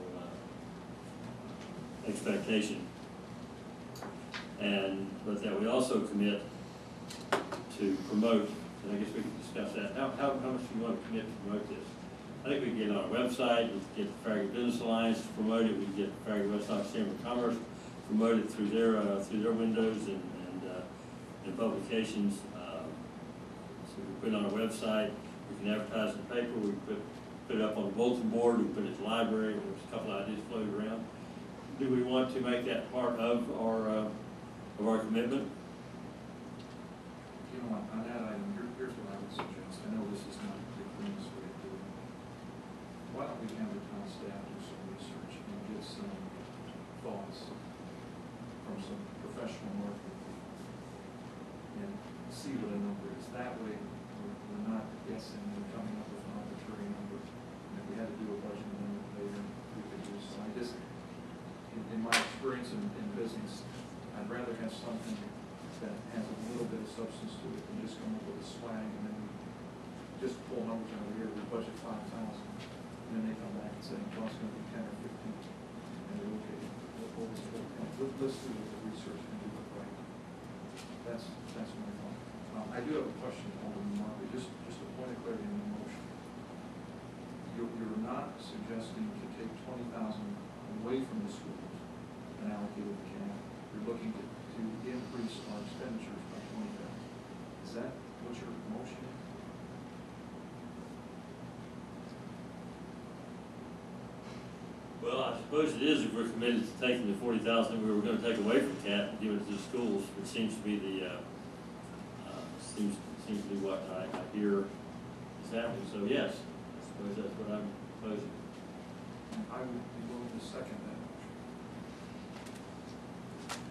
expectation. But that we also commit to promote, and I guess we can discuss that. How much do you want to commit to promote this? I think we can get it on our website, we can get the Farragut Business Alliance to promote it, we can get the Farragut West Knox Chamber of Commerce promote it through their windows and publications. So we put it on our website, we can advertise in the paper, we can put it up on the bulletin board, we can put it in the library. There's a couple ideas floated around. do we want to make that part of our commitment? You know, on that item, here's what I would suggest. I know this is not the cleanest way to do it. Why don't we have the town staff do some research and get some thoughts from some professional marketing people and see what a number is. That way, we're not guessing, we're coming up with an arbitrary number. And if we had to do a budget amendment later, we could do so. I just, in my experience in business, I'd rather have something that has a little bit of substance to it than just come up with a swag and then we just pull numbers out of here, we budget 5,000. And then they come back and say, well, it's gonna be 10 or 15. And they're okay, let's do the research and do it right. That's my thought. I do have a question, Alderman Markley, just a point of clarity in the motion. You're not suggesting to take 20,000 away from the schools and allocate it to CAP. You're looking to increase our expenditures by 20,000. Is that what your motion is? Well, I suppose it is if we're committed to taking the 40,000 that we were going to take away from CAT and give it to the schools, which seems to be seems to be what I hear is happening. So yes, I suppose that's what I'm proposing. I would be willing to second that motion.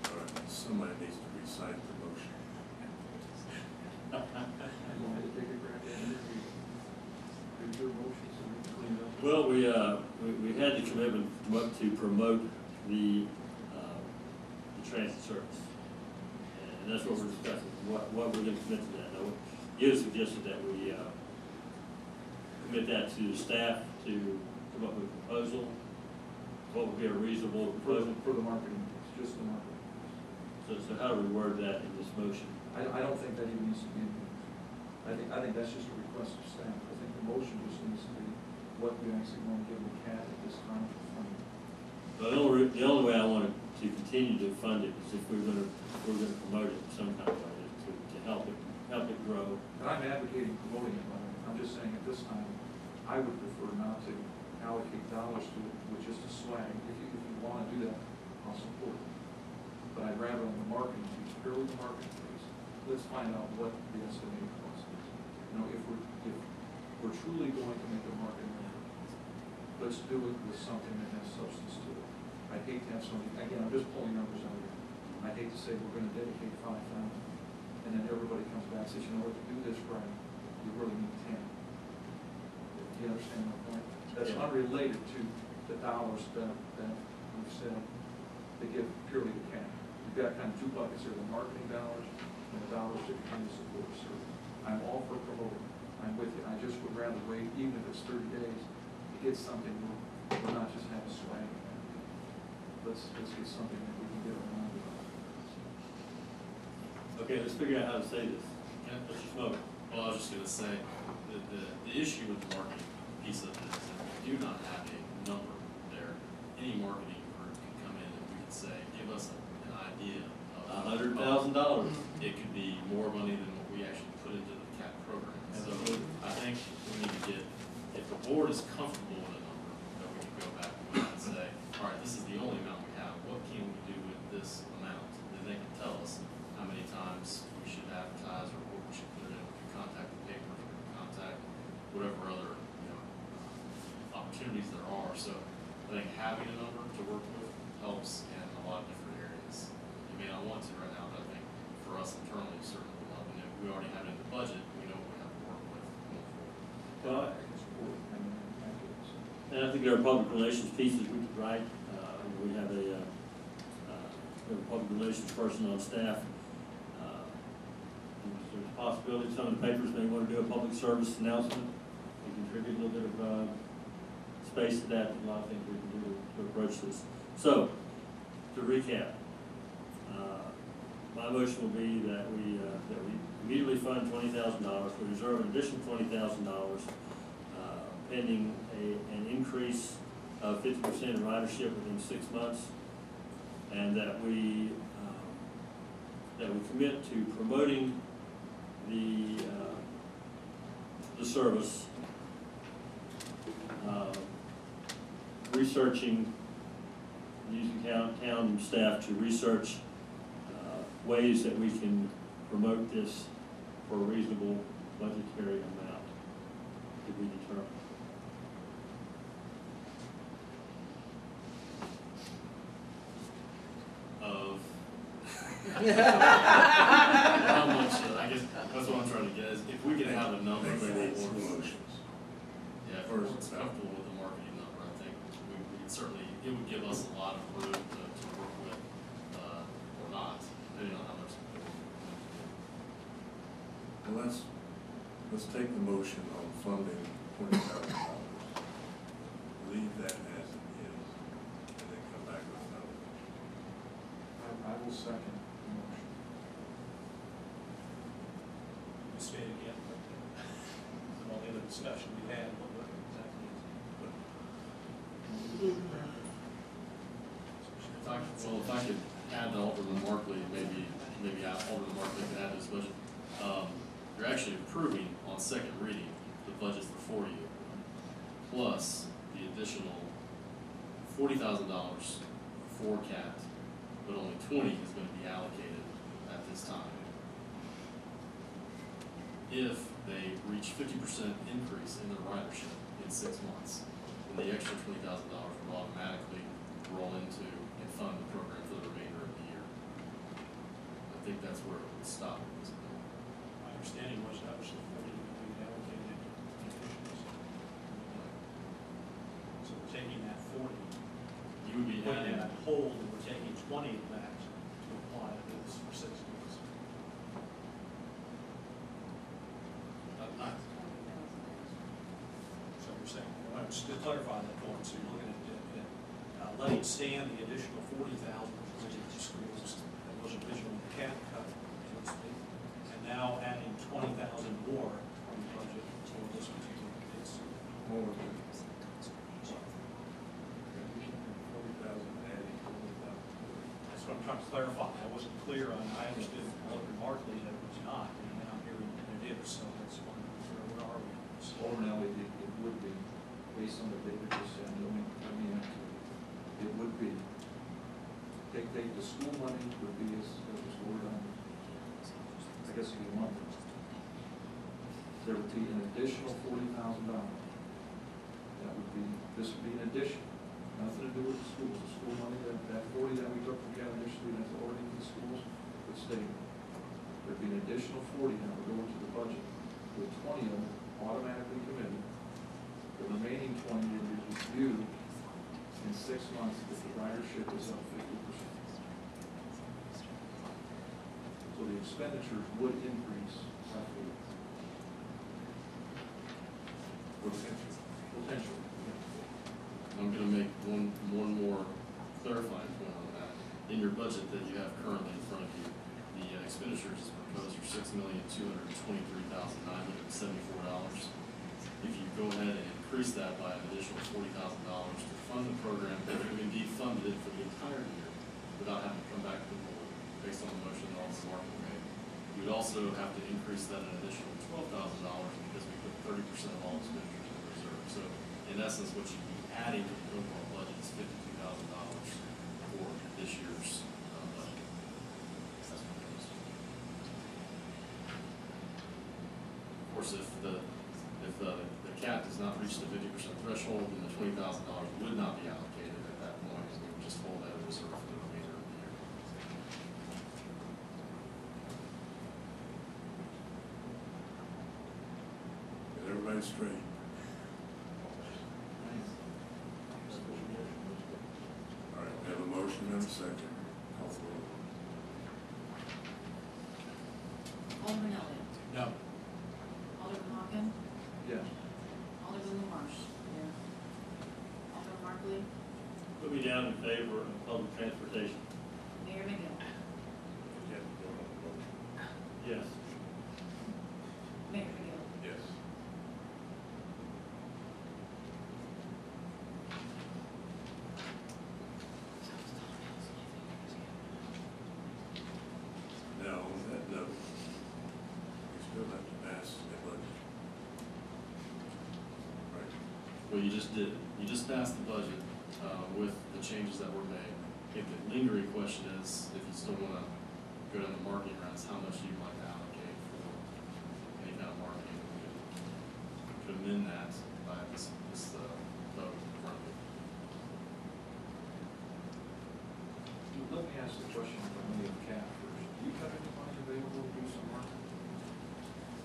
All right, somebody needs to recite the motion. You want me to take a crack at it? Read your motion so we can clean it up? Well, we had the commitment to promote the transit service, and that's what we're discussing. What we're going to commit to that. Now, you suggested that we commit that to the staff to come up with a proposal. What would be a reasonable proposal For the marketing, it's just the marketing. So how do we word that in this motion? I don't think that even needs to be in here. I think that's just a request of staff. I think the motion just needs to be what we actually want to give the CAT at this time for funding. Well, the only way I want to continue to fund it is if we're going to promote it in some kind of way to help it grow. And I'm advocating promoting it, but I'm just saying at this time, I would prefer not to allocate dollars to it with just a swag. If you want to do that, I'll support it. But I'd rather on the marketing piece, purely the marketing piece, let's find out what the estimated cost is. You know, if we're truly going to make a marketing effort, let's do it with something that has substance to it. I'd hate to have something, again, I'm just pulling numbers out here. I'd hate to say we're going to dedicate 5,000, and then everybody comes back and says, you know what, to do this right, you really need 10. Do you understand my point? That's Yeah. unrelated to the dollars that we've said to give purely to CAP. You've got kind of two buckets here, the marketing dollars and the dollars to continue to support the service. I'm all for promoting. I'm with you. I just would rather wait, even if it's 30 days, to get something new. We'll not just have a swag. Let's get something that we can get around with. Okay, let's figure out how to say this. Yeah. Mr. Smoke. Well, I was just gonna say, the issue with the marketing piece of it is that we do not have a number there. Any marketing group can come in and we can say, give us an idea of. $100,000. It could be more money than what we actually put into the CAP program. So I think we need to get, if the board is comfortable with a number, then we can go back and say, all right, this is the only amount we have, what can we do with this amount? Then they can tell us how many times we should advertise or what we should put it in, we can contact the paper, we can contact whatever other, opportunities there are. So I think having a number to work with helps in a lot of different areas. You may not want to right now, but I think for us internally, certainly we love it. If we already have it in the budget, we know what we have to work with going forward. Well, I can support it. and I think there are public relations pieces we could write. We have a public relations person on staff. There's a possibility some of the papers may want to do a public service announcement. We contribute a little bit of space to that. A lot of things we can do to approach this. So, to recap, my motion will be that we immediately fund $20,000. We reserve an additional $20,000 pending an increase of 50% in ridership within 6 months, and that we commit to promoting the service, researching using town staff to research ways that we can promote this for a reasonable budgetary amount to be determined. Of how much, I guess, that's what I'm trying to get, is if we could have a number, Make maybe that more. motions. Yeah, if we're comfortable with the marketing number, I think we could certainly, it would give us a lot of room to work with, or not, depending on how much. Well, let's take the motion on funding $20,000. Leave that as it is, and then come back with another motion. I will second the motion. You say it again, but all the other discussion we had, what exactly is it? If I could add to Alderman Markley, maybe Alderman Markley could add to his budget. You're actually approving on second reading the budget before you, plus the additional $40,000 for CAT, but only 20 is going to be allocated at this time. If they reach 50% increase in their ridership in 6 months, then the extra $20,000 will automatically roll into and fund the program for the remainder of the year. I think that's where it would stop at this point. My understanding was that was the 40 that we allocated to additions. So we're taking that 40, You would be putting adding, it on hold, and we're taking 20 of that to apply to this for 6 months. So you're saying, well, just to clarify that point, so you're looking at letting stand the additional 40,000 related to schools that was originally the cap cut, so to speak, and now adding 20,000 more on the budget for this particular case. More than 40,000 adding 20,000. That's what I'm trying to clarify. I wasn't clear on, I understood remarkably that it was not, and now I'm hearing that it is, so that's one, where are we? So, Ordinarily, it would be, based on the data just said, it would be, take the school money would be as was worded on, I guess if you want, there would be an additional $40,000. That would be, this would be an addition, nothing to do with the schools. The school money, that 40 that we took from Cal initially, that's already in the schools, would stay. There'd be an additional 40 that would go into the budget, with 20 of them automatically committed. The remaining 20 would be reviewed in 6 months if the ridership is up 50%. So the expenditures would increase roughly. Potentially. I'm going to make one more clarifying point on that. In your budget that you have currently in front of you, the expenditures proposed are $6,223,974. If you go ahead and increase that by an additional $40,000 to fund the program, if you indeed funded it for the entire year without having to come back to the board based on the motion that Alderman Markle made, you would also have to increase that an additional $12,000 because we put 30% of all expenditures in reserve. So in essence, what you'd be adding to the overall budget is $52,000 for this year's budget. That's what it is. Of course, if the cap does not reach the 50% threshold, then the $20,000 would not be allocated at that point, and we would just hold that in reserve for the remainder of the year. Get everybody straight. All right, we have a motion and a second. Call for the roll. Alderman Elliott. No. Alderman Hawken. Yes. Alderman LaMarche. Alderman Markley. Put me down in favor of public transportation. Mayor McGill. You have to vote on the motion. Yes. Mayor McGill. Yes. Now, on that note, we still have to pass the budget. Right. Well, you just did. You just passed the budget with the changes that were made. think the lingering question is, if you still wanna go down the marketing routes, how much do you like to allocate for any kind of marketing? We could amend that by this vote in front of you. Let me ask the question from me of Kat first. Do you have any money available to do some marketing?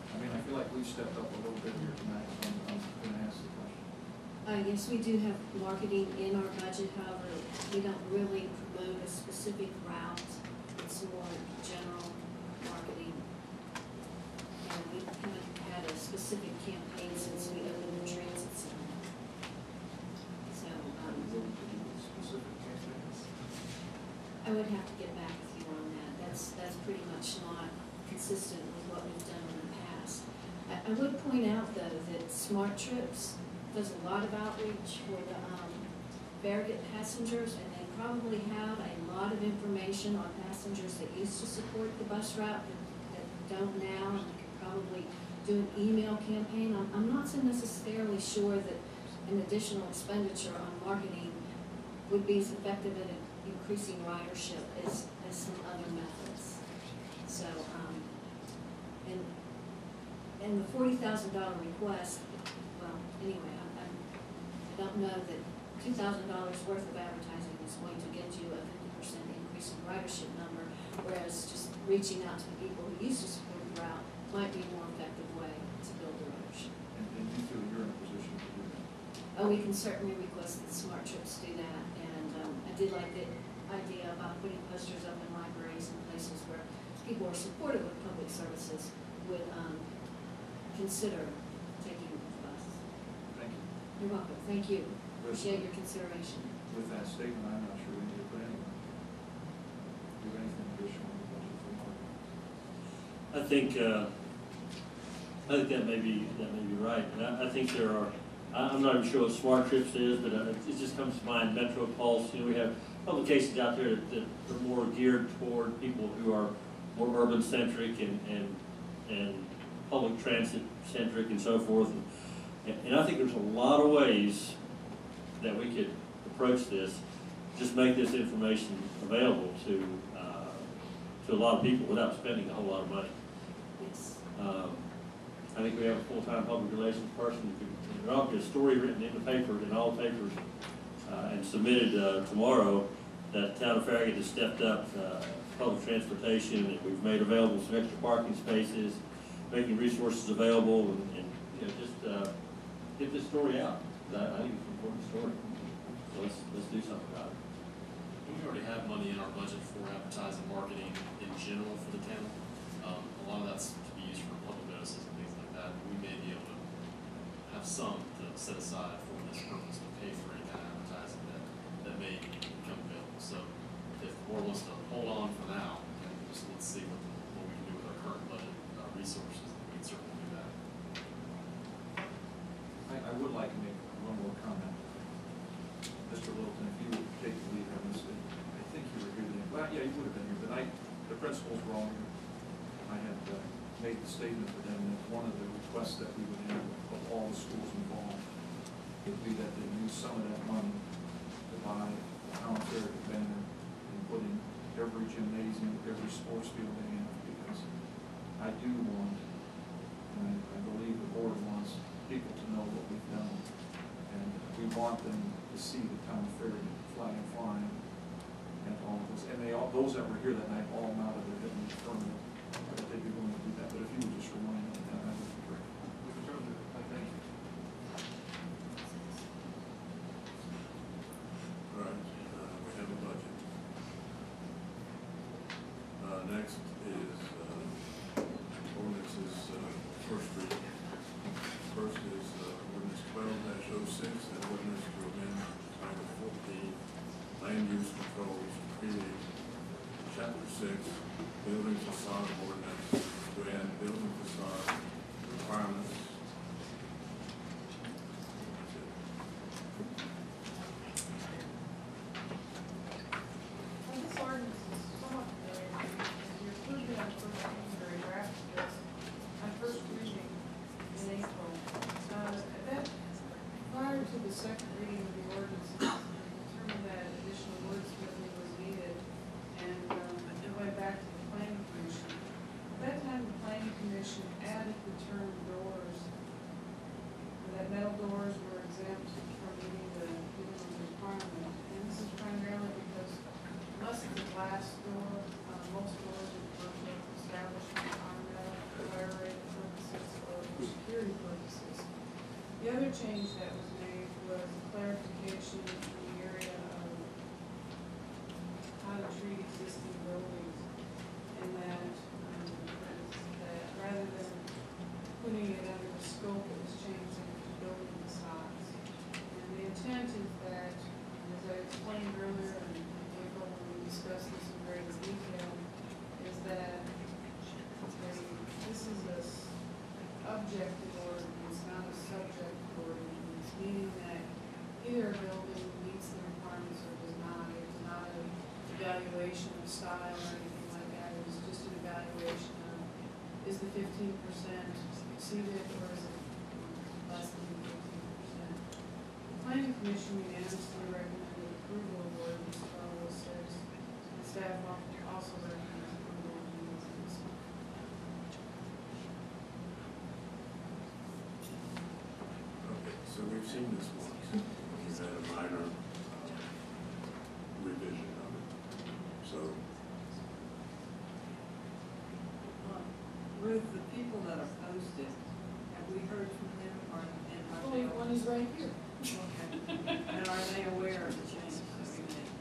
I mean, I feel like we've stepped up a little bit here tonight, so I'm gonna ask the question. Yes, we do have marketing in our budget, however, we don't really promote a specific route. It's more general marketing. And we haven't had a specific campaign since we opened the transit center. So, Specific campaigns? I would have to get back with you on that. That's pretty much not consistent with what we've done in the past. I would point out, though, that Smart Trips does a lot of outreach for the Farragut passengers, and they probably have a lot of information on passengers that used to support the bus route that don't now, and they could probably do an email campaign. I'm not so necessarily sure that an additional expenditure on marketing would be as effective at increasing ridership as some other methods. So, and the $40,000 request, well, anyway, I don't know that $2,000 worth of advertising is going to get you a 50% increase in ridership number, whereas just reaching out to the people who used to support the route might be a more effective way to build the ridership. And you feel you're in a position to do that? Oh, we can certainly request that Smart Trips do that, and I did like the idea about putting posters up in libraries and places where people are supportive of public services would consider taking the bus. Thank you. You're welcome, thank you. Appreciate your consideration. With that statement, I'm not sure we need to put anyone. Do anything additional in the budget for marketing? I think that may be right. And I think there are, I'm not even sure what Smart Trips is, but it just comes to mind, Metro Pulse. You know, we have publications out there that are more geared toward people who are more urban centric and public transit centric and so forth. And I think there's a lot of ways that we could approach this, just make this information available to a lot of people without spending a whole lot of money. Yes. I think we have a full-time public relations person. There ought to be a story written in the paper, in all papers, and submitted tomorrow that town of Farragut has stepped up public transportation, and we've made available some extra parking spaces, making resources available, and you know, just get this story out. I think it's an important story. So let's do something about it. We already have money in our budget for advertising, marketing in general for the town. A lot of that's to be used for public notices and things like that. We may be able to have some to set aside for this purpose to pay for any kind of advertising that may become available. So if the board wants to hold on for now, and just let's see what we can do with our current budget resources, we can certainly do that. I would like to make one more comment. Mr. Littleton, if you would take the lead on this, I think you were here then. Well, yeah, you would have been here, but the principals were all here. I had made the statement to them that one of the requests that we would have of all the schools involved would be that they use some of that money to buy a town Farragut banner and put in every gymnasium, every sports field they have, because I do want, and I believe the board wants people to know what we've done. And we want them to see the town of Farragut flag flying and all of those. And those that were here that night all nodded their head in the affirmative that they'd be willing to do that. But if you would just remind them of that, I would be great. Thank you. All right, we have a budget. Next is ordinances, first reading. First is ordinance 12-06, an ordinance to amend Title 14, land use controls, to create Chapter 6, building facade ordinance, to add building facade requirements. Well, this ordinance is somewhat familiar, because you're approving on first commission added the term doors, that metal doors were exempt from meeting the minimum requirement. And this is primarily because most of the glass door, most doors in commercial establishments are metal for fire-rated purposes or for security purposes. The other change that was made was clarification in the area of how to treat existing buildings, and that rather than putting it under the scope, it was changed into building size. And the intent is that, as I explained earlier in April when we discussed this in greater detail, is that this is a objective ordinance, not a subjective ordinance, meaning that either a building meets the requirements or does not. It's not an evaluation of style or anything like that. It's just an evaluation of, is the 15% exceeded or is it less than 15%? The planning commission unanimously recommended approval of ordinance 1206, and staff also recommends approval of ordinance this month. Okay, so we've seen this once. We've had a minor revision of it. So, Ruth, the people that are posted, have we heard from them or, and are they? Only one is right here. Okay. And are they aware of the changes that we made?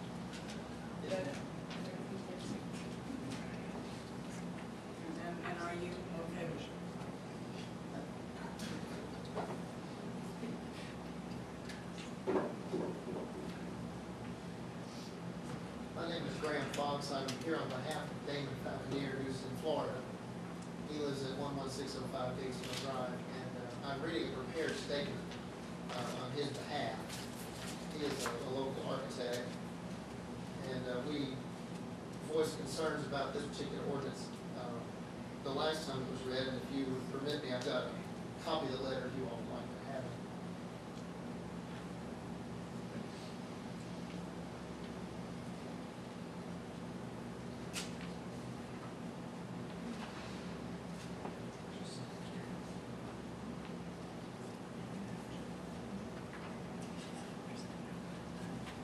And are you okay with it? My name is Graham Fox. I'm here on behalf of Damon Falconeer, who's in Florida. He lives at 11605 Dixon Drive, and I'm reading a prepared statement on his behalf. He is a local architect, and we voiced concerns about this particular ordinance the last time it was read, and if you would permit me, I've got a copy of the letter if you all would like to have it.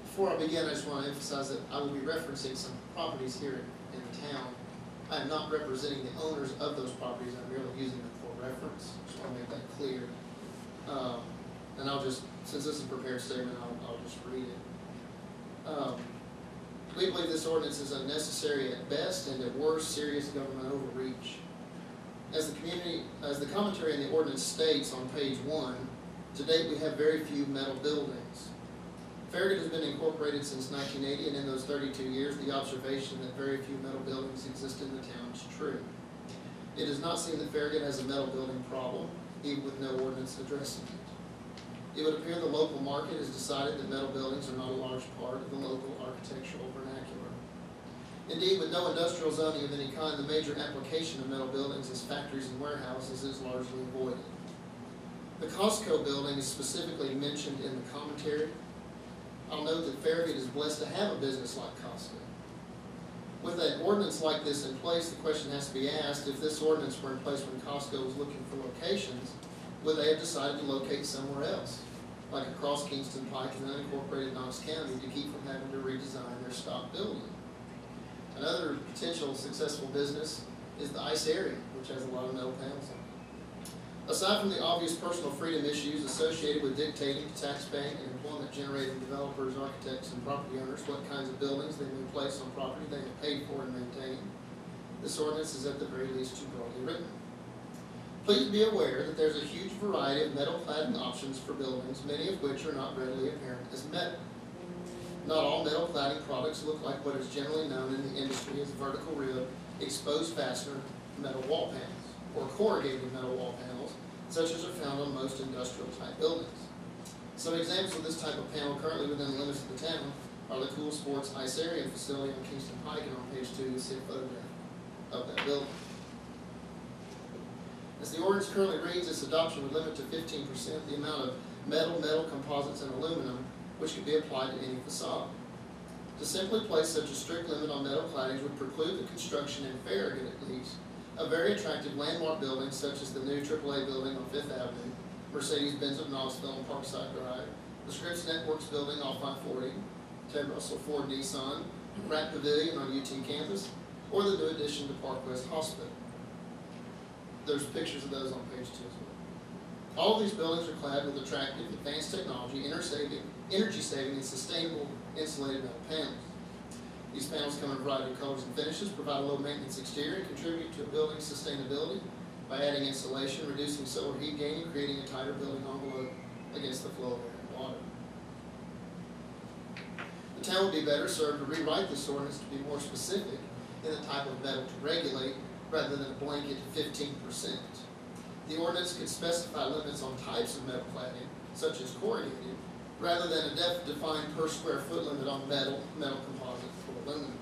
Before I begin, I just want to emphasize that I will be referencing some properties here in the town. I am not representing the owners of those properties. I'm merely using them for reference. Just want to make that clear. And I'll just, since this is a prepared statement, I'll just read it. We believe this ordinance is unnecessary at best and at worst serious government overreach. As the commentary in the ordinance states on page 1, to date we have very few metal buildings. Farragut has been incorporated since 1980, and in those 32 years, the observation that very few metal buildings exist in the town is true. It does not seem that Farragut has a metal building problem, even with no ordinance addressing it. It would appear the local market has decided that metal buildings are not a large part of the local architectural vernacular. Indeed, with no industrial zoning of any kind, the major application of metal buildings as factories and warehouses is largely avoided. The Costco building is specifically mentioned in the commentary. I'll note that Farragut is blessed to have a business like Costco. With an ordinance like this in place, the question has to be asked, if this ordinance were in place when Costco was looking for locations, would they have decided to locate somewhere else, like across Kingston Pike in unincorporated Knox County, to keep from having to redesign their stock building? Another potential successful business is the ICE area, which has a lot of metal panels on it. Aside from the obvious personal freedom issues associated with dictating to tax-paying and employment-generating developers, architects, and property owners what kinds of buildings they may place on property they have paid for and maintained, this ordinance is at the very least too broadly written. Please be aware that there's a huge variety of metal cladding options for buildings, many of which are not readily apparent as metal. Not all metal cladding products look like what is generally known in the industry as vertical rib, exposed fastener metal wall panels, or corrugated metal wall panels, such as are found on most industrial-type buildings. Some examples of this type of panel currently within the limits of the town are the Cool Sports Ice Area facility on Kingston Pike, and on page 2 you see a photograph of that building. As the ordinance currently reads, its adoption would limit to 15% the amount of metal, composites, and aluminum which could be applied to any facade. To simply place such a strict limit on metal claddings would preclude the construction in Farragut, at least, of very attractive landmark buildings such as the new AAA building on Fifth Avenue, Mercedes-Benz of Knoxville on Parkside Drive, the Scripps Networks building off 540, Ted Russell Ford Nissan, Pratt Pavilion on UT campus, or the new addition to Parkwest Hospital. There's pictures of those on page 2 as well. All of these buildings are clad with attractive, advanced technology, energy-saving, and sustainable insulated metal panels. These panels come in a variety of colors and finishes, provide a low-maintenance exterior, and contribute to a building's sustainability by adding insulation, reducing solar heat gain, and creating a tighter building envelope against the flow of air and water. The town would be better served to rewrite this ordinance to be more specific in the type of metal to regulate, rather than a blanket 15%. The ordinance could specify limits on types of metal cladding, such as corrugated, rather than a defined per square foot limit on metal composite, or aluminum.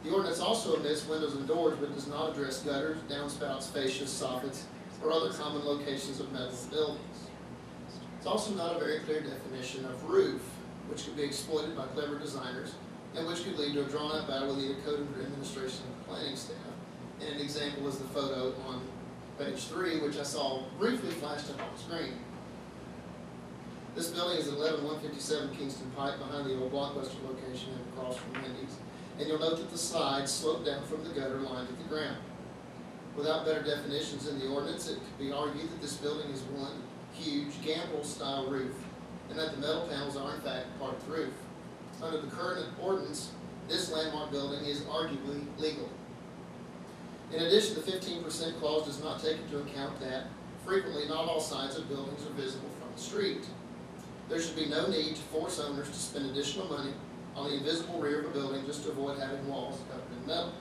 The ordinance also omits windows and doors, but does not address gutters, downspouts, fascias, soffits, or other common locations of metal buildings. It's also not a very clear definition of roof, which could be exploited by clever designers, and which could lead to a drawn-out battle with either code administration and planning staff. And an example is the photo on page 3, which I saw briefly flashed up on the screen. This building is at 11157 Kingston Pike, behind the old Blockbuster location and across from Wendy's. And you'll note that the sides slope down from the gutter line to the ground. Without better definitions in the ordinance, it could be argued that this building is one huge gambrel-style roof, and that the metal panels are in fact part of the roof. Under the current ordinance, this landmark building is arguably legal. In addition, the 15% clause does not take into account that frequently not all sides of buildings are visible from the street. There should be no need to force owners to spend additional money on the invisible rear of a building just to avoid having walls covered in metal.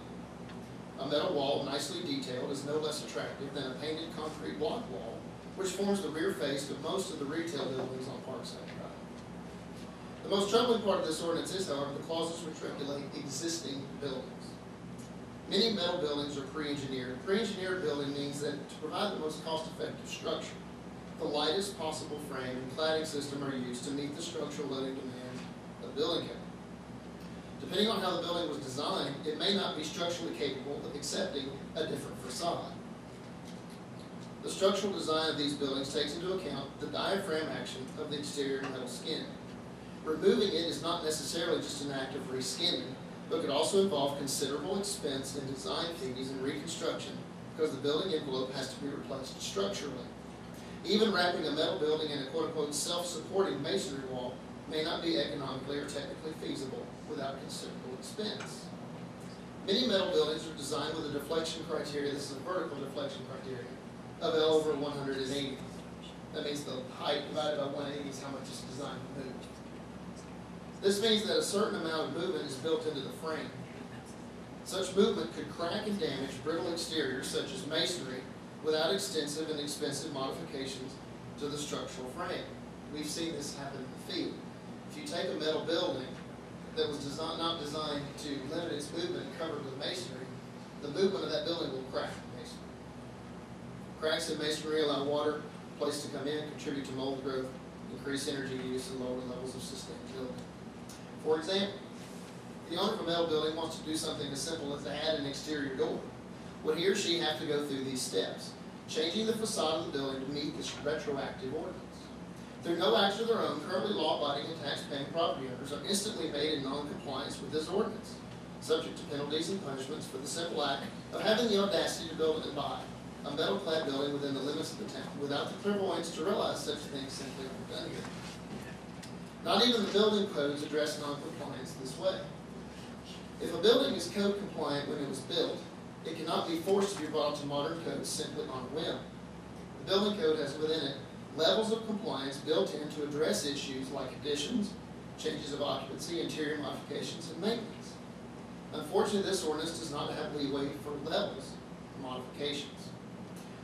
A metal wall, nicely detailed, is no less attractive than a painted concrete block wall, which forms the rear face of most of the retail buildings on Parkside Drive. The most troubling part of this ordinance is, however, the clauses which regulate existing buildings. Many metal buildings are pre-engineered. Pre-engineered building means that to provide the most cost-effective structure, the lightest possible frame and cladding system are used to meet the structural loading demand of building code. Depending on how the building was designed, it may not be structurally capable of accepting a different facade. The structural design of these buildings takes into account the diaphragm action of the exterior metal skin. Removing it is not necessarily just an act of reskinning, but could also involve considerable expense in design fees and reconstruction because the building envelope has to be replaced structurally. Even wrapping a metal building in a quote-unquote self-supporting masonry wall may not be economically or technically feasible without considerable expense. Many metal buildings are designed with a deflection criteria, this is a vertical deflection criteria, of L over 180. That means the height divided by 180 is how much it's designed to move. This means that a certain amount of movement is built into the frame. Such movement could crack and damage brittle exteriors such as masonry without extensive and expensive modifications to the structural frame. We've seen this happen in the field. If you take a metal building that was not designed to limit its movement and covered with masonry, the movement of that building will crack the masonry. Cracks in masonry allow water place to come in, contribute to mold growth, increase energy use, and lower levels of sustainability. For example, if the owner of a metal building wants to do something as simple as to add an exterior door, would he or she have to go through these steps, changing the facade of the building to meet this retroactive ordinance? Through no act of their own, currently law-abiding and tax-paying property owners are instantly made in non-compliance with this ordinance, subject to penalties and punishments for the simple act of having the audacity to build and buy a metal-clad building within the limits of the town, without the clairvoyance to realize such things simply aren't done here. Not even the building codes address non-compliance this way. If a building is code compliant when it was built, it cannot be forced to be brought to modern codes simply on a whim. The building code has within it levels of compliance built in to address issues like additions, changes of occupancy, interior modifications, and maintenance. Unfortunately, this ordinance does not have leeway for levels of modifications.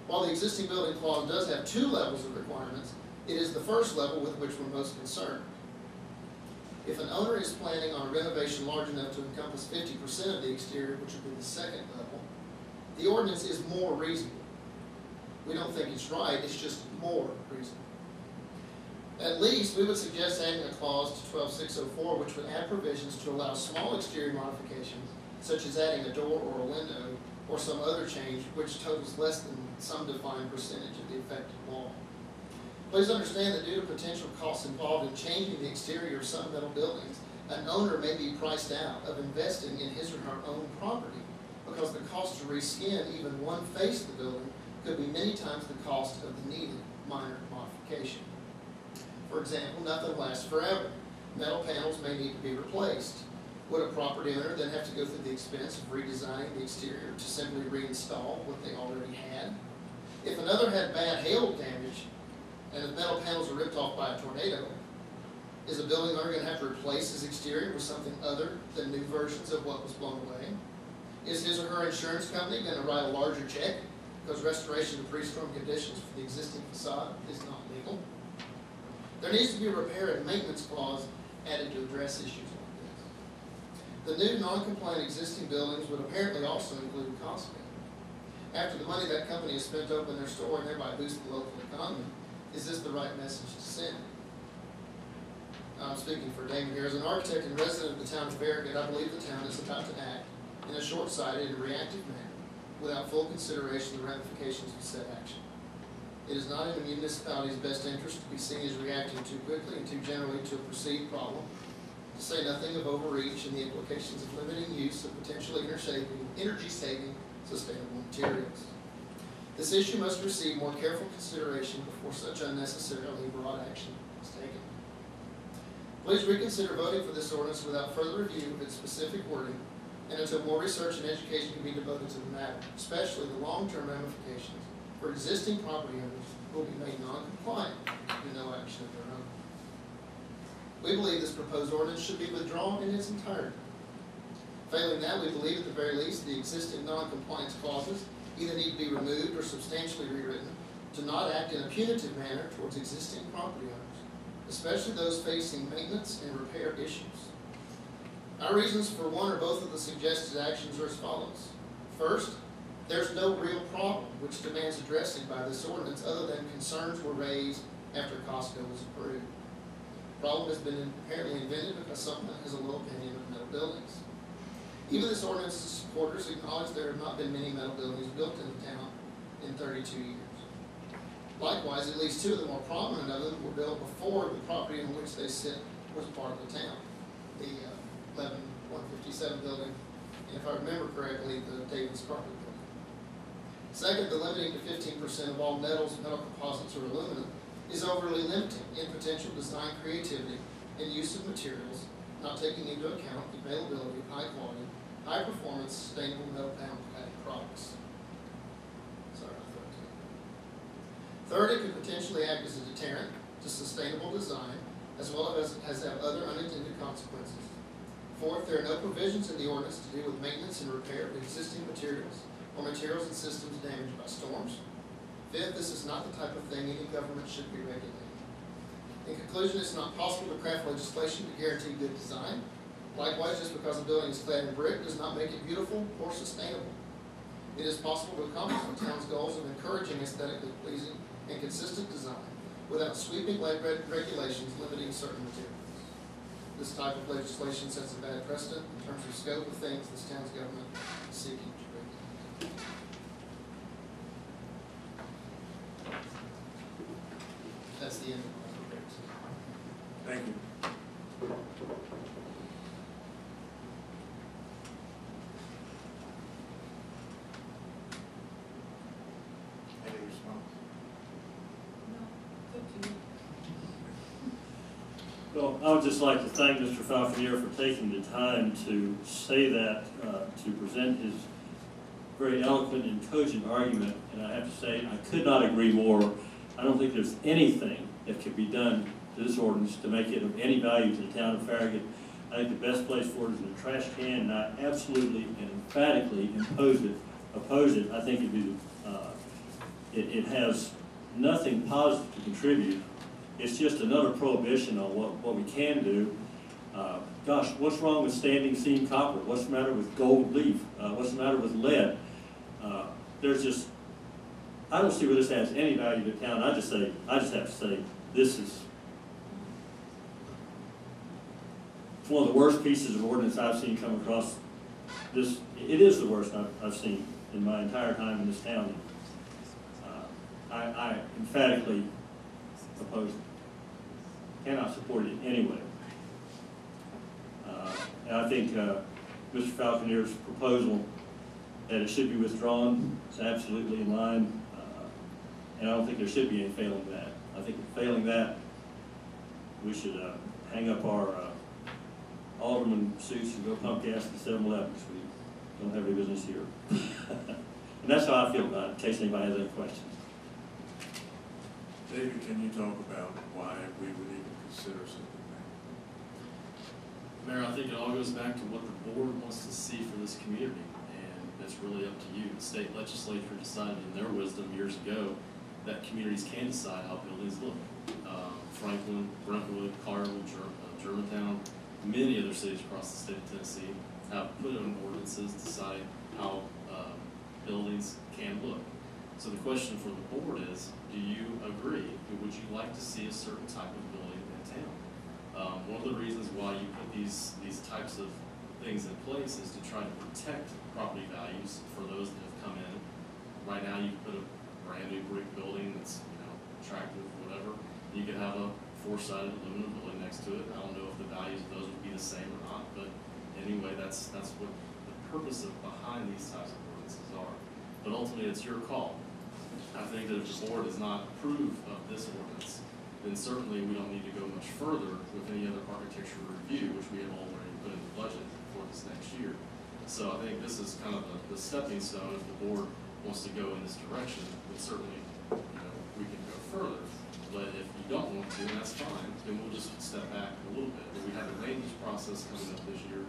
While the existing building clause does have 2 levels of requirements, it is the first level with which we're most concerned. If an owner is planning on a renovation large enough to encompass 50% of the exterior, which would be the second level, the ordinance is more reasonable. We don't think it's right, it's just more reasonable. At least, we would suggest adding a clause to 12604 which would add provisions to allow small exterior modifications, such as adding a door or a window, or some other change which totals less than some defined percentage of the affected wall. Please understand that due to potential costs involved in changing the exterior of some metal buildings, an owner may be priced out of investing in his or her own property because the cost to reskin even one face of the building could be many times the cost of the needed minor modification. For example, nothing lasts forever. Metal panels may need to be replaced. Would a property owner then have to go through the expense of redesigning the exterior to simply reinstall what they already had? If another had bad hail damage, and if metal panels are ripped off by a tornado, is a building owner going to have to replace his exterior with something other than new versions of what was blown away? Is his or her insurance company going to write a larger check because restoration to pre-storm conditions for the existing facade is not legal? There needs to be a repair and maintenance clause added to address issues like this. The new non-compliant existing buildings would apparently also include a cost benefit. After the money that company has spent to open their store and thereby boost the local economy, is this the right message to send? I'm speaking for Damon here. As an architect and resident of the town of Farragut, I believe the town is about to act in a short-sighted and reactive manner without full consideration of the ramifications of said action. It is not in the municipality's best interest to be seen as reacting too quickly and too generally to a perceived problem, to say nothing of overreach and the implications of limiting use of potentially energy-saving sustainable materials. This issue must receive more careful consideration before such unnecessarily broad action is taken. Please reconsider voting for this ordinance without further review of its specific wording and until more research and education can be devoted to the matter, especially the long-term ramifications for existing property owners who will be made non-compliant through no action of their own. We believe this proposed ordinance should be withdrawn in its entirety. Failing that, we believe at the very least the existing non-compliance clauses either need to be removed or substantially rewritten to not act in a punitive manner towards existing property owners, especially those facing maintenance and repair issues. Our reasons for one or both of the suggested actions are as follows. First, there's no real problem which demands addressing by this ordinance other than concerns were raised after Costco was approved. The problem has been apparently invented because someone has a low opinion of metal buildings. Even this ordinance's supporters acknowledge there have not been many metal buildings built in the town in 32 years. Likewise, at least two of the more prominent of them were built before the property in which they sit was part of the town. The 11157 building, and if I remember correctly, the David Sparkle building. Second, the limiting to 15% of all metals, metal composites, or aluminum is overly limiting in potential design creativity and use of materials, not taking into account the availability of high quality, high performance, sustainable metal panel cladding products. Sorry, Third, it could potentially act as a deterrent to sustainable design, as well as have other unintended consequences. Fourth, there are no provisions in the ordinance to deal with maintenance and repair of existing materials or materials and systems damaged by storms. Fifth, this is not the type of thing any government should be regulating. In conclusion, it's not possible to craft legislation to guarantee good design. Likewise, just because a building is clad in brick does not make it beautiful or sustainable. It is possible to accomplish the town's goals of encouraging aesthetically pleasing and consistent design without sweeping regulations limiting certain materials. This type of legislation sets a bad precedent in terms of scope of things this town's government is seeking to regulate. That's the end of my remarks. Thank you. Any response? No, it's up to you. Well, I would just like to thank Mr. Falconer for taking the time to say that, to present his very eloquent and cogent argument, and I have to say, I could not agree more. I don't think there's anything that could be done to this ordinance to make it of any value to the town of Farragut. I think the best place for it is in a trash can, and I absolutely and emphatically oppose it. I think it has nothing positive to contribute. It's just another prohibition on what we can do. Gosh, what's wrong with standing seam copper? What's the matter with gold leaf? What's the matter with lead? I don't see where this has any value to the town. I just have to say, this is it's one of the worst pieces of ordinance I've seen come across this. It is the worst I've seen in my entire time in this town. I emphatically oppose it. Cannot support it in any way. And I think Mr. Falconier's proposal that it should be withdrawn is absolutely in line, and I don't think there should be any failing that. I think failing that, we should hang up our alderman suits and go pump gas at 7-Eleven, because we don't have any business here. And that's how I feel about it, in case anybody has any questions. David, can you talk about why we would even consider something like Mayor, I think it all goes back to what the board wants to see for this community, and it's really up to you. The state legislature decided in their wisdom years ago that communities can decide how buildings look. Franklin, Brentwood, Carroll, Germantown, many other cities across the state of Tennessee have put in ordinances deciding how buildings can look. So the question for the board is, do you agree? Would you like to see a certain type of building in town? One of the reasons why you put these types of things in place is to try to protect property values for those that have come in. Right now, you put a brand new brick building that's, you know, attractive, whatever. You could have a 4-sided aluminum building next to it. I don't know if the values of those would be the same or not, but anyway, that's what the purpose of behind these types of ordinances are. But ultimately, it's your call. I think that if the board does not approve of this ordinance, then certainly we don't need to go much further with any other architectural review, which we have already put in the budget for this next year. So I think this is kind of the stepping stone. If the board wants to go in this direction, then certainly, you know, we can go further. But if you don't want to, and that's fine, then we'll just step back a little bit. But we have the land use process coming up this year.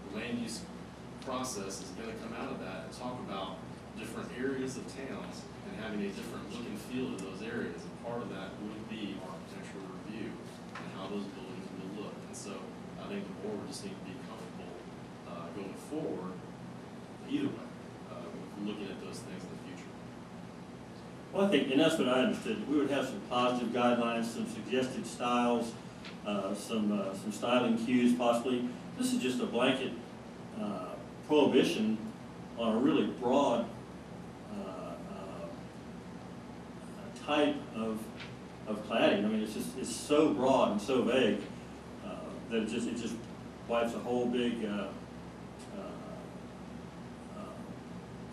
The land use process is going to come out of that and talk about different areas of towns and having a different look and feel to those areas. And part of that would be architectural review and how those buildings will look. And so I think the board just need to be comfortable going forward either way, with looking at those things in the future. Well, I think, and that's what I understood, we would have some positive guidelines, some suggested styles, some styling cues possibly. This is just a blanket prohibition on a really broad type of cladding. I mean, it's so broad and so vague that it just wipes a whole big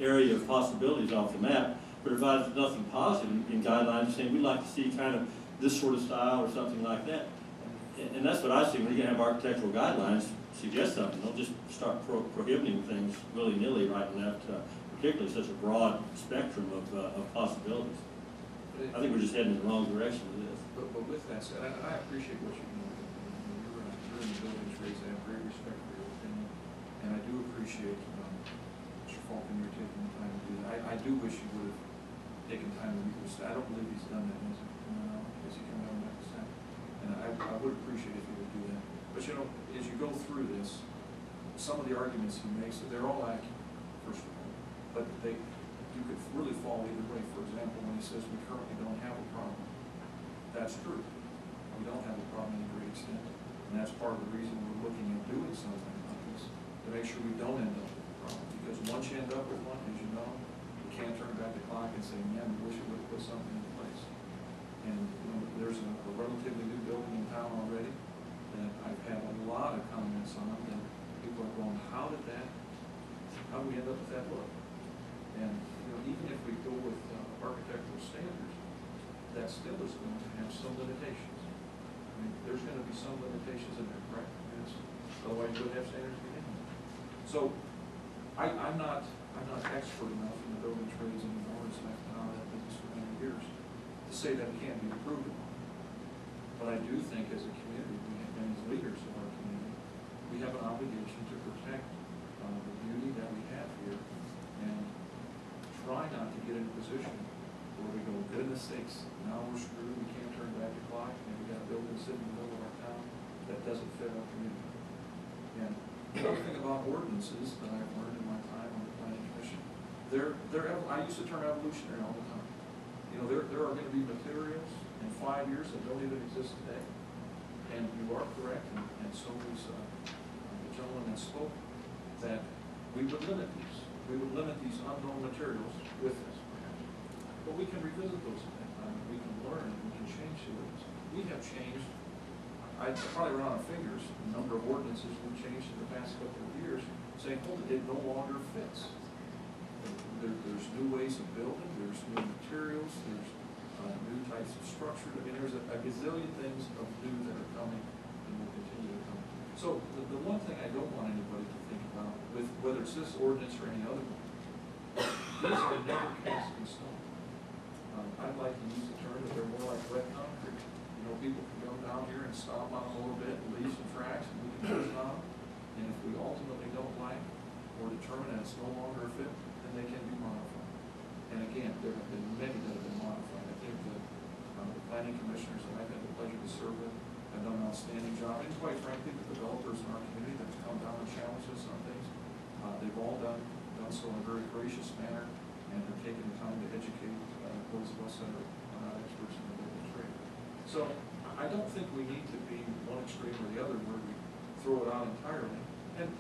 area of possibilities off the map, but provides nothing positive in guidelines saying we'd like to see kind of this sort of style or something like that. And that's what I see when you have architectural guidelines, suggest something. Don't just start prohibiting things willy-nilly right and left, particularly such a broad spectrum of possibilities. I think we're just heading in the wrong direction with this. But with that said, I appreciate what you're doing. You're in the building trades. I have great respect for your opinion, and I do appreciate Mr. Falcon, you're taking the time to do that. I do wish you would have taken time to meet with us. I don't believe he's done that, as he came out and met us. And I would appreciate if he would do that. But you know, as you go through this, some of the arguments he makes, they're all accurate, first of all, but you could really fall either way. For example, when he says we currently don't have a problem, that's true. We don't have a problem in a great extent, and that's part of the reason we're looking at doing something like this, to make sure we don't end up with a problem. Because once you end up with one, as you know, you can't turn back the clock and say, man, we wish we would have put something in place. And you know, there's a relatively new building in town already that I've had a lot of comments on, that people are going, how did we end up with that look? And you know, even if we go with architectural standards, that still is going to have some limitations. I mean, there's going to be some limitations in there, correct? Otherwise, you wouldn't have standards to begin with. So, I'm not expert enough in the building trades anymore, as I've been out of that business for many years, to say that it can't be improved upon. But I do think, as a community, and as leaders of our community, we have an obligation to protect the beauty that we have here, and try not to get in a position where we go, goodness sakes, now we're screwed, we can't turn back the clock, and we got a building sitting in the middle of our town that doesn't fit our community. And the other thing about ordinances that I've learned in my time on the planning commission, I use the term evolutionary all the time. You know, there are going to be materials in 5 years that don't even exist today. And you are correct, and so was the gentleman that spoke, that we would limit these. we would limit these unknown materials with this. But we can revisit those, we can learn, we can change those. We have changed, I probably run on fingers, the number of ordinances we've changed in the past couple of years, saying, hold it, it no longer fits. There's new ways of building, there's new materials, there's new types of structure. I mean, there's a gazillion things of new that are coming and will continue to come. So the one thing I don't want anybody to think about, with whether it's this ordinance or any other one, these are never cast in stone. I'd like to use the term that they're more like wet concrete. You know, people can come down here and stomp on them a little bit, and leave some tracks, and we can put it on them. And if we ultimately don't like or determine that it's no longer a fit, then they can be modified. And again, there have been many that have been modified. I think that the planning commissioners that I've had the pleasure to serve with have done an outstanding job. And quite frankly, the developers in our community that have come down and challenged us on things, they've all done so in a very gracious manner and have taken the time to educate those of us that are not experts in the local trade. So I don't think we need to be one extreme or the other where we throw it out entirely. And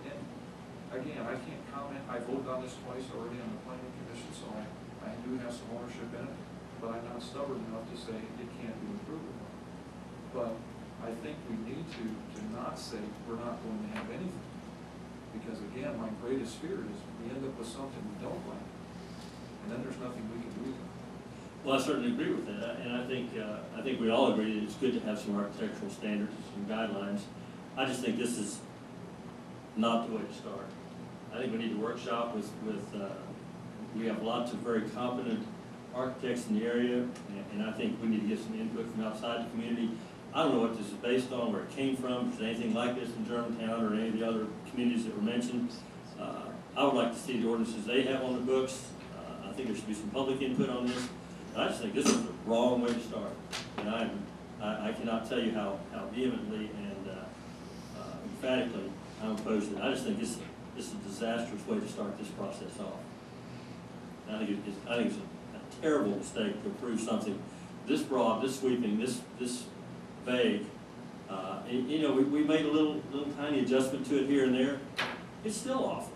again, I can't comment. I voted on this twice already on the planning commission, so I do have some ownership in it, but I'm not stubborn enough to say it can't be improved upon. But I think we need to not say we're not going to have anything. Because again, my greatest fear is we end up with something we don't like, and then there's nothing we can do with it. Well, I certainly agree with that, and I think we all agree that it's good to have some architectural standards and some guidelines. I just think this is not the way to start. I think we need to workshop with we have lots of very competent architects in the area, and I think we need to get some input from outside the community. I don't know what this is based on, where it came from, if there's anything like this in Germantown or any of the other communities that were mentioned. I would like to see the ordinances they have on the books. I think there should be some public input on this. I just think this is the wrong way to start. And I cannot tell you how vehemently and emphatically I'm opposed to it. I just think this is a disastrous way to start this process off. And I think it's a terrible mistake to approve something this broad, this sweeping, this vague. And, you know, we made a little tiny adjustment to it here and there. It's still awful.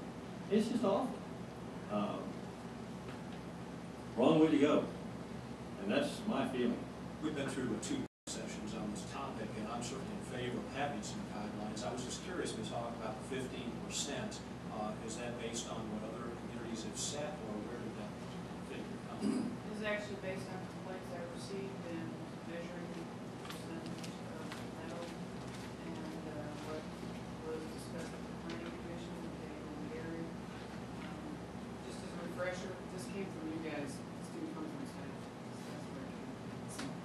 It's just awful. Wrong way to go. And that's my feeling. We've been through 2 sessions on this topic, and I'm certainly in favor of having some guidelines. I was just curious, we talked about the 15%. Is that based on what other communities have set, or where did that figure come from? This is actually based on complaints I received and measuring percentage of metal and what was discussed at the planning commission with Dave and Gary. Just as a refresher, this came from you guys, this didn't come from staff. That's where it came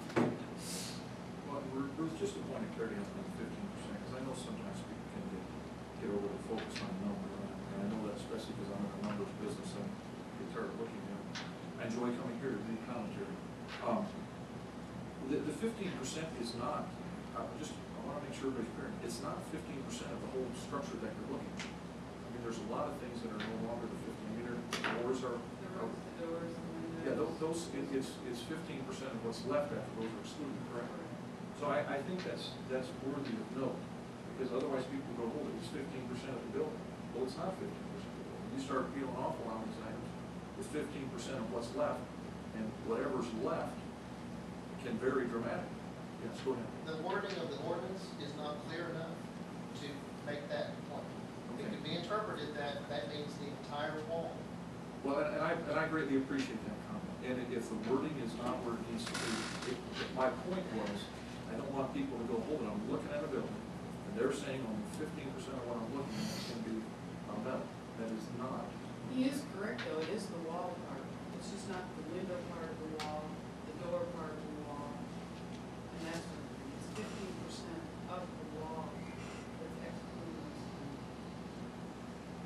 from. Well, Ruth, just a point of clarity on the 15%, because I know sometimes people can get overly focused on a number, and I know that especially because I'm in the numbers business and get tired of looking at them. I enjoy coming here to do commentary. The 15% is not, I want to make sure everybody's clear, it's not 15% of the whole structure that you're looking at. I mean, there's a lot of things that are no longer the 15-meter. Doors are. The doors and windows. Yeah, those it's 15% of what's left after those are excluded, correct? So I think that's worthy of note, because otherwise people go, oh, it's 15% of the building. Well, it's not 15% of the building. You start peeling off a lot of these items, it's 15% of what's left, and whatever's left can vary dramatically. Yes, go ahead. The wording of the ordinance is not clear enough to make that point. It could be interpreted that means the entire wall. Well, and I greatly appreciate that comment. And if the wording is not where it needs to be, my point was, I don't want people to go, hold it, I'm looking at a building, and they're saying only 15% of what I'm looking at can be metal. That is not. He is correct, though, it is the wall part. It's just not the window part of the wall, the door part of the wall, and that's what it is. It's 15% of the wall that's excluded.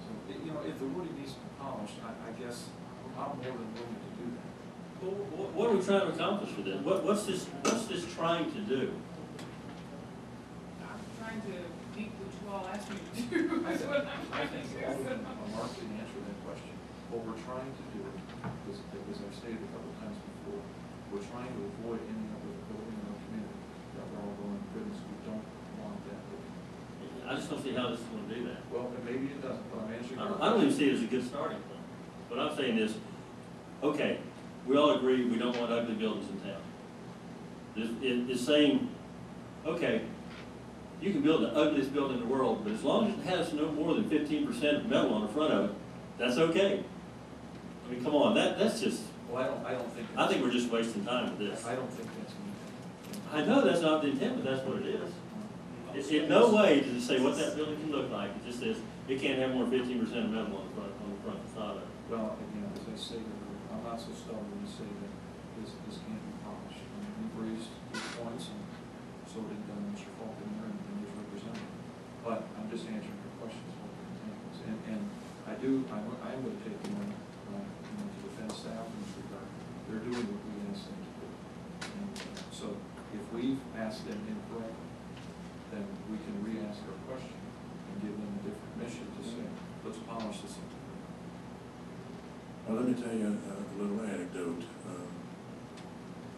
So, you know, if the wording needs to be polished, I guess I'm more than willing to do that. Well, what are we trying to accomplish with it? What's this trying to do? I'm trying to beat what you all asked me to do. I think Alderman Mark can answer that question. What we're trying to do is, as I've stated a couple of times before, we're trying to avoid ending up with a building in our community that we're all going, goodness, we don't want that building. I just don't see how this is going to do that. Well, maybe it doesn't, but I'm answering. I don't even see it as a good starting point. What I'm saying is, okay, we all agree we don't want ugly buildings in town. It's saying, okay, you can build the ugliest building in the world, but as long as it has no more than 15% of metal on the front of it, that's okay. I mean, come on, that's just, Well, I don't think. I think we're just wasting time with this. I don't think that's the intent. I know that's not the intent, but that's what it is. In no way does it say what that building can look like. It just says it can't have more than 15% of metal on the front facade of it. Well, again, as I say, I'm not so stubborn to say that this can't be polished. I mean, we've raised these points, and so did Mr. Faulkner and his representative. But I'm just answering your questions, what the intent is. And I'm going to take one to defend staff in this regard. They're doing what we asked them to do. And so if we've asked them incorrectly, then we can re-ask our question and give them a different mission to say, let's polish this up. Well, let me tell you a little anecdote.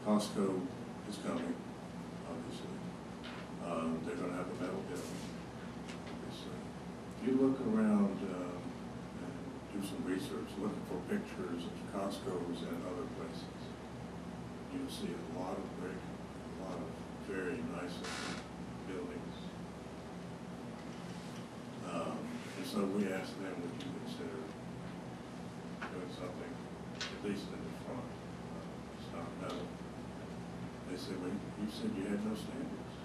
Costco is coming, obviously. They're going to have a metal building, obviously. If you look around and do some research, looking for pictures of Costco's and other places, you'll see a lot of brick, a lot of very nice buildings. And so we asked them, would you consider doing something, at least in the front, it's not metal. They said, well, you said you had no standards,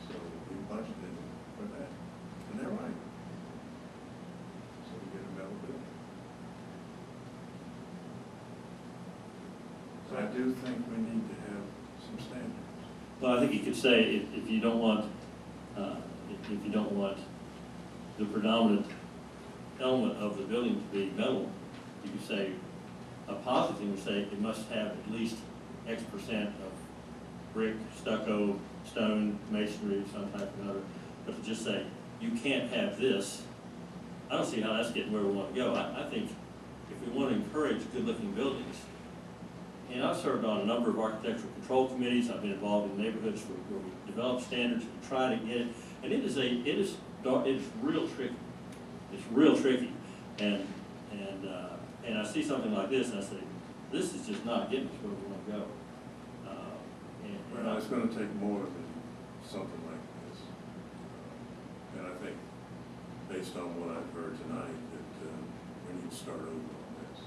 so we budgeted for that, and they're right. So we get a metal building. So I do think we need to have some standards. Well, I think you could say if you don't want, the predominant element of the building to be metal, you could say, a positive thing would say it must have at least X percent of brick, stucco, stone, masonry, some type of another. But to just say, you can't have this, I don't see how that's getting where we want to go. I think if we want to encourage good-looking buildings, and I've served on a number of architectural control committees, I've been involved in neighborhoods where we develop standards and try to get it, and it's real tricky. It's real tricky, and I see something like this, and I say, this is just not getting us where we want to go. Well, it's going to take more than something like this. And I think, based on what I've heard tonight, that we need to start over on this.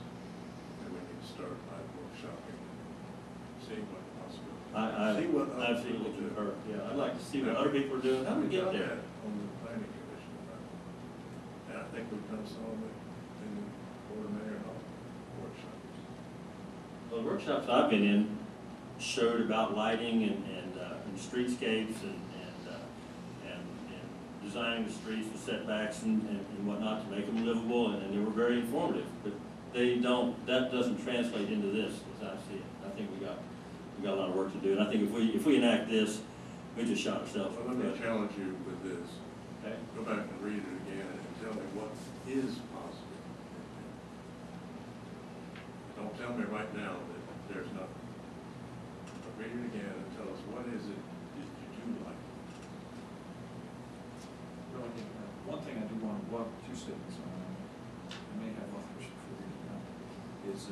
And we need to start by workshopping, seeing what possibilities. I've seen what you've heard, yeah. I'd like to see what other people are doing. How do we get there? On the planning commission. And I think we've done some of it in the Board of Mayor Hall workshops. Well, the workshops I've been in showed about lighting and streetscapes and designing the streets with setbacks and whatnot to make them livable, and they were very informative. But that doesn't translate into this, as I see it. I think we got a lot of work to do, and I think if we enact this, we just shot ourselves. Well, let me challenge you with this. Okay. Go back and read it again and tell me what is possible. Don't tell me right now that there's nothing. But read it again and tell us what is it that you do like. One thing I do want to, two statements on, I may have others before we get done, is,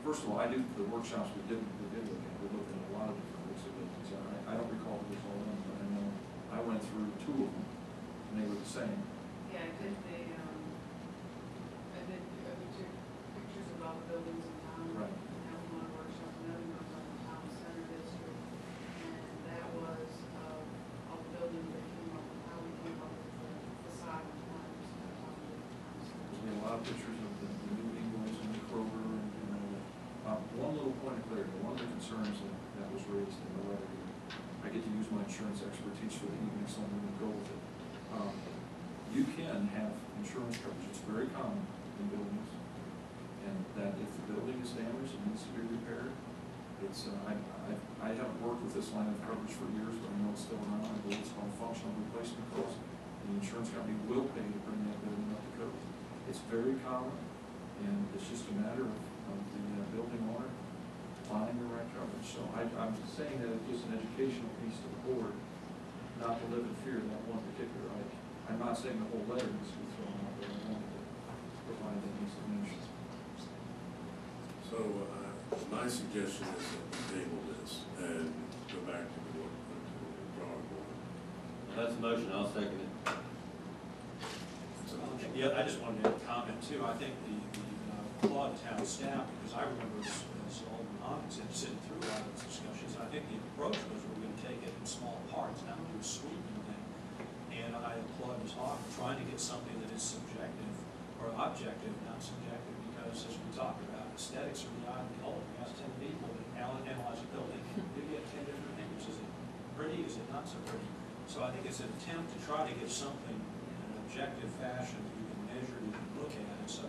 first of all, I do, the workshops we did look at, we looked at a lot of different looks of buildings. I don't recall if it was all of them, but I know I went through two of them, and they were the same. Yeah, I did took pictures of all the buildings in town. Right. And that was one workshop, another one was on the town center district. And that was, all the buildings that came up, how we came up with the facade and plans on the town center. We had a lot of pictures of the new Ingles and the Kroger and all that. One little point of clarity, one of the concerns that was raised in the letter, I get to use my insurance expertise for the evening, so I'm going to go with it. You can have insurance coverage, it's very common in buildings, and that if the building is damaged and needs to be repaired, it's, I haven't worked with this line of coverage for years, but I know it's still around. I believe it's called functional replacement cost. The insurance company will pay to bring that building up to code. It's very common, and it's just a matter of the building owner finding the right coverage. So I'm saying that it gives an educational piece to the board, not to live in fear of that one particular item. I'm not saying the whole letter needs to be thrown out, but I wanted to provide that information. So, my suggestion is that we table this and go back to the drawing board. That's a motion, I'll second it. It's a motion. Yeah, I just wanted to comment too. I think the applaud town staff, because I remember as Alderman Hawkins said, sitting through a lot of those discussions, I think the approach was we're going to take it in small parts, not do a sweeping thing. And I applaud Ms. Hawkins trying to get something that is subjective or objective, not subjective, because as we talked about, aesthetics are the eye of the beholder. You ask 10 people that analyze a building, you get 10 different opinions. Is it pretty? Is it not so pretty? So I think it's an attempt to try to get something in an objective fashion that you can measure, you can look at. And so,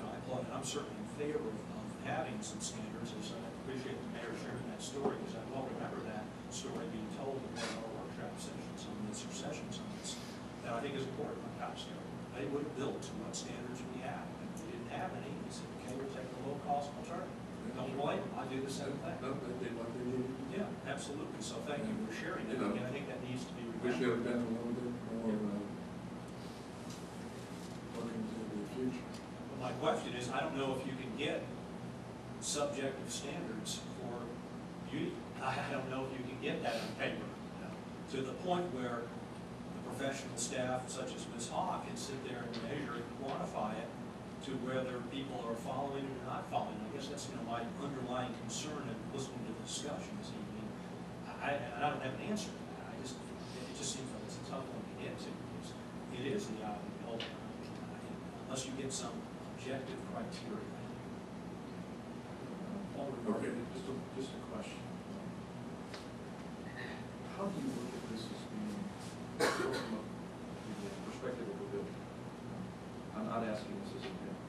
I applaud it. I'm certainly in favor of having some standards, as I appreciate the mayor sharing that story, because I well remember that story being told in one of our workshop sessions on this, or sessions on this, that I think is important on Costco. They would have built to what standards we have. And we didn't have any. He said, okay, we'll take the low-cost alternative. Don't blame them. I do the same thing. No, they did what they needed. Yeah, absolutely. So thank you for sharing that. You know, And I think that needs to be We should have remembered. done a little bit more, looking to the future. But my question is, I don't know if you can get subjective standards for beauty. I don't know if you can get that on paper, to the point where the professional staff, such as Ms. Hawk, can sit there and measure and quantify it to whether people are following it or not following it. I guess that's, my underlying concern in listening to the discussion this evening. I don't have an answer to that. It just seems like it's a tough one to get to, because it is the eye of the beholder, unless you get some objective criteria. Okay. Just a question. How do you look at this as being, from the perspective of a building? I'm not asking this as a general,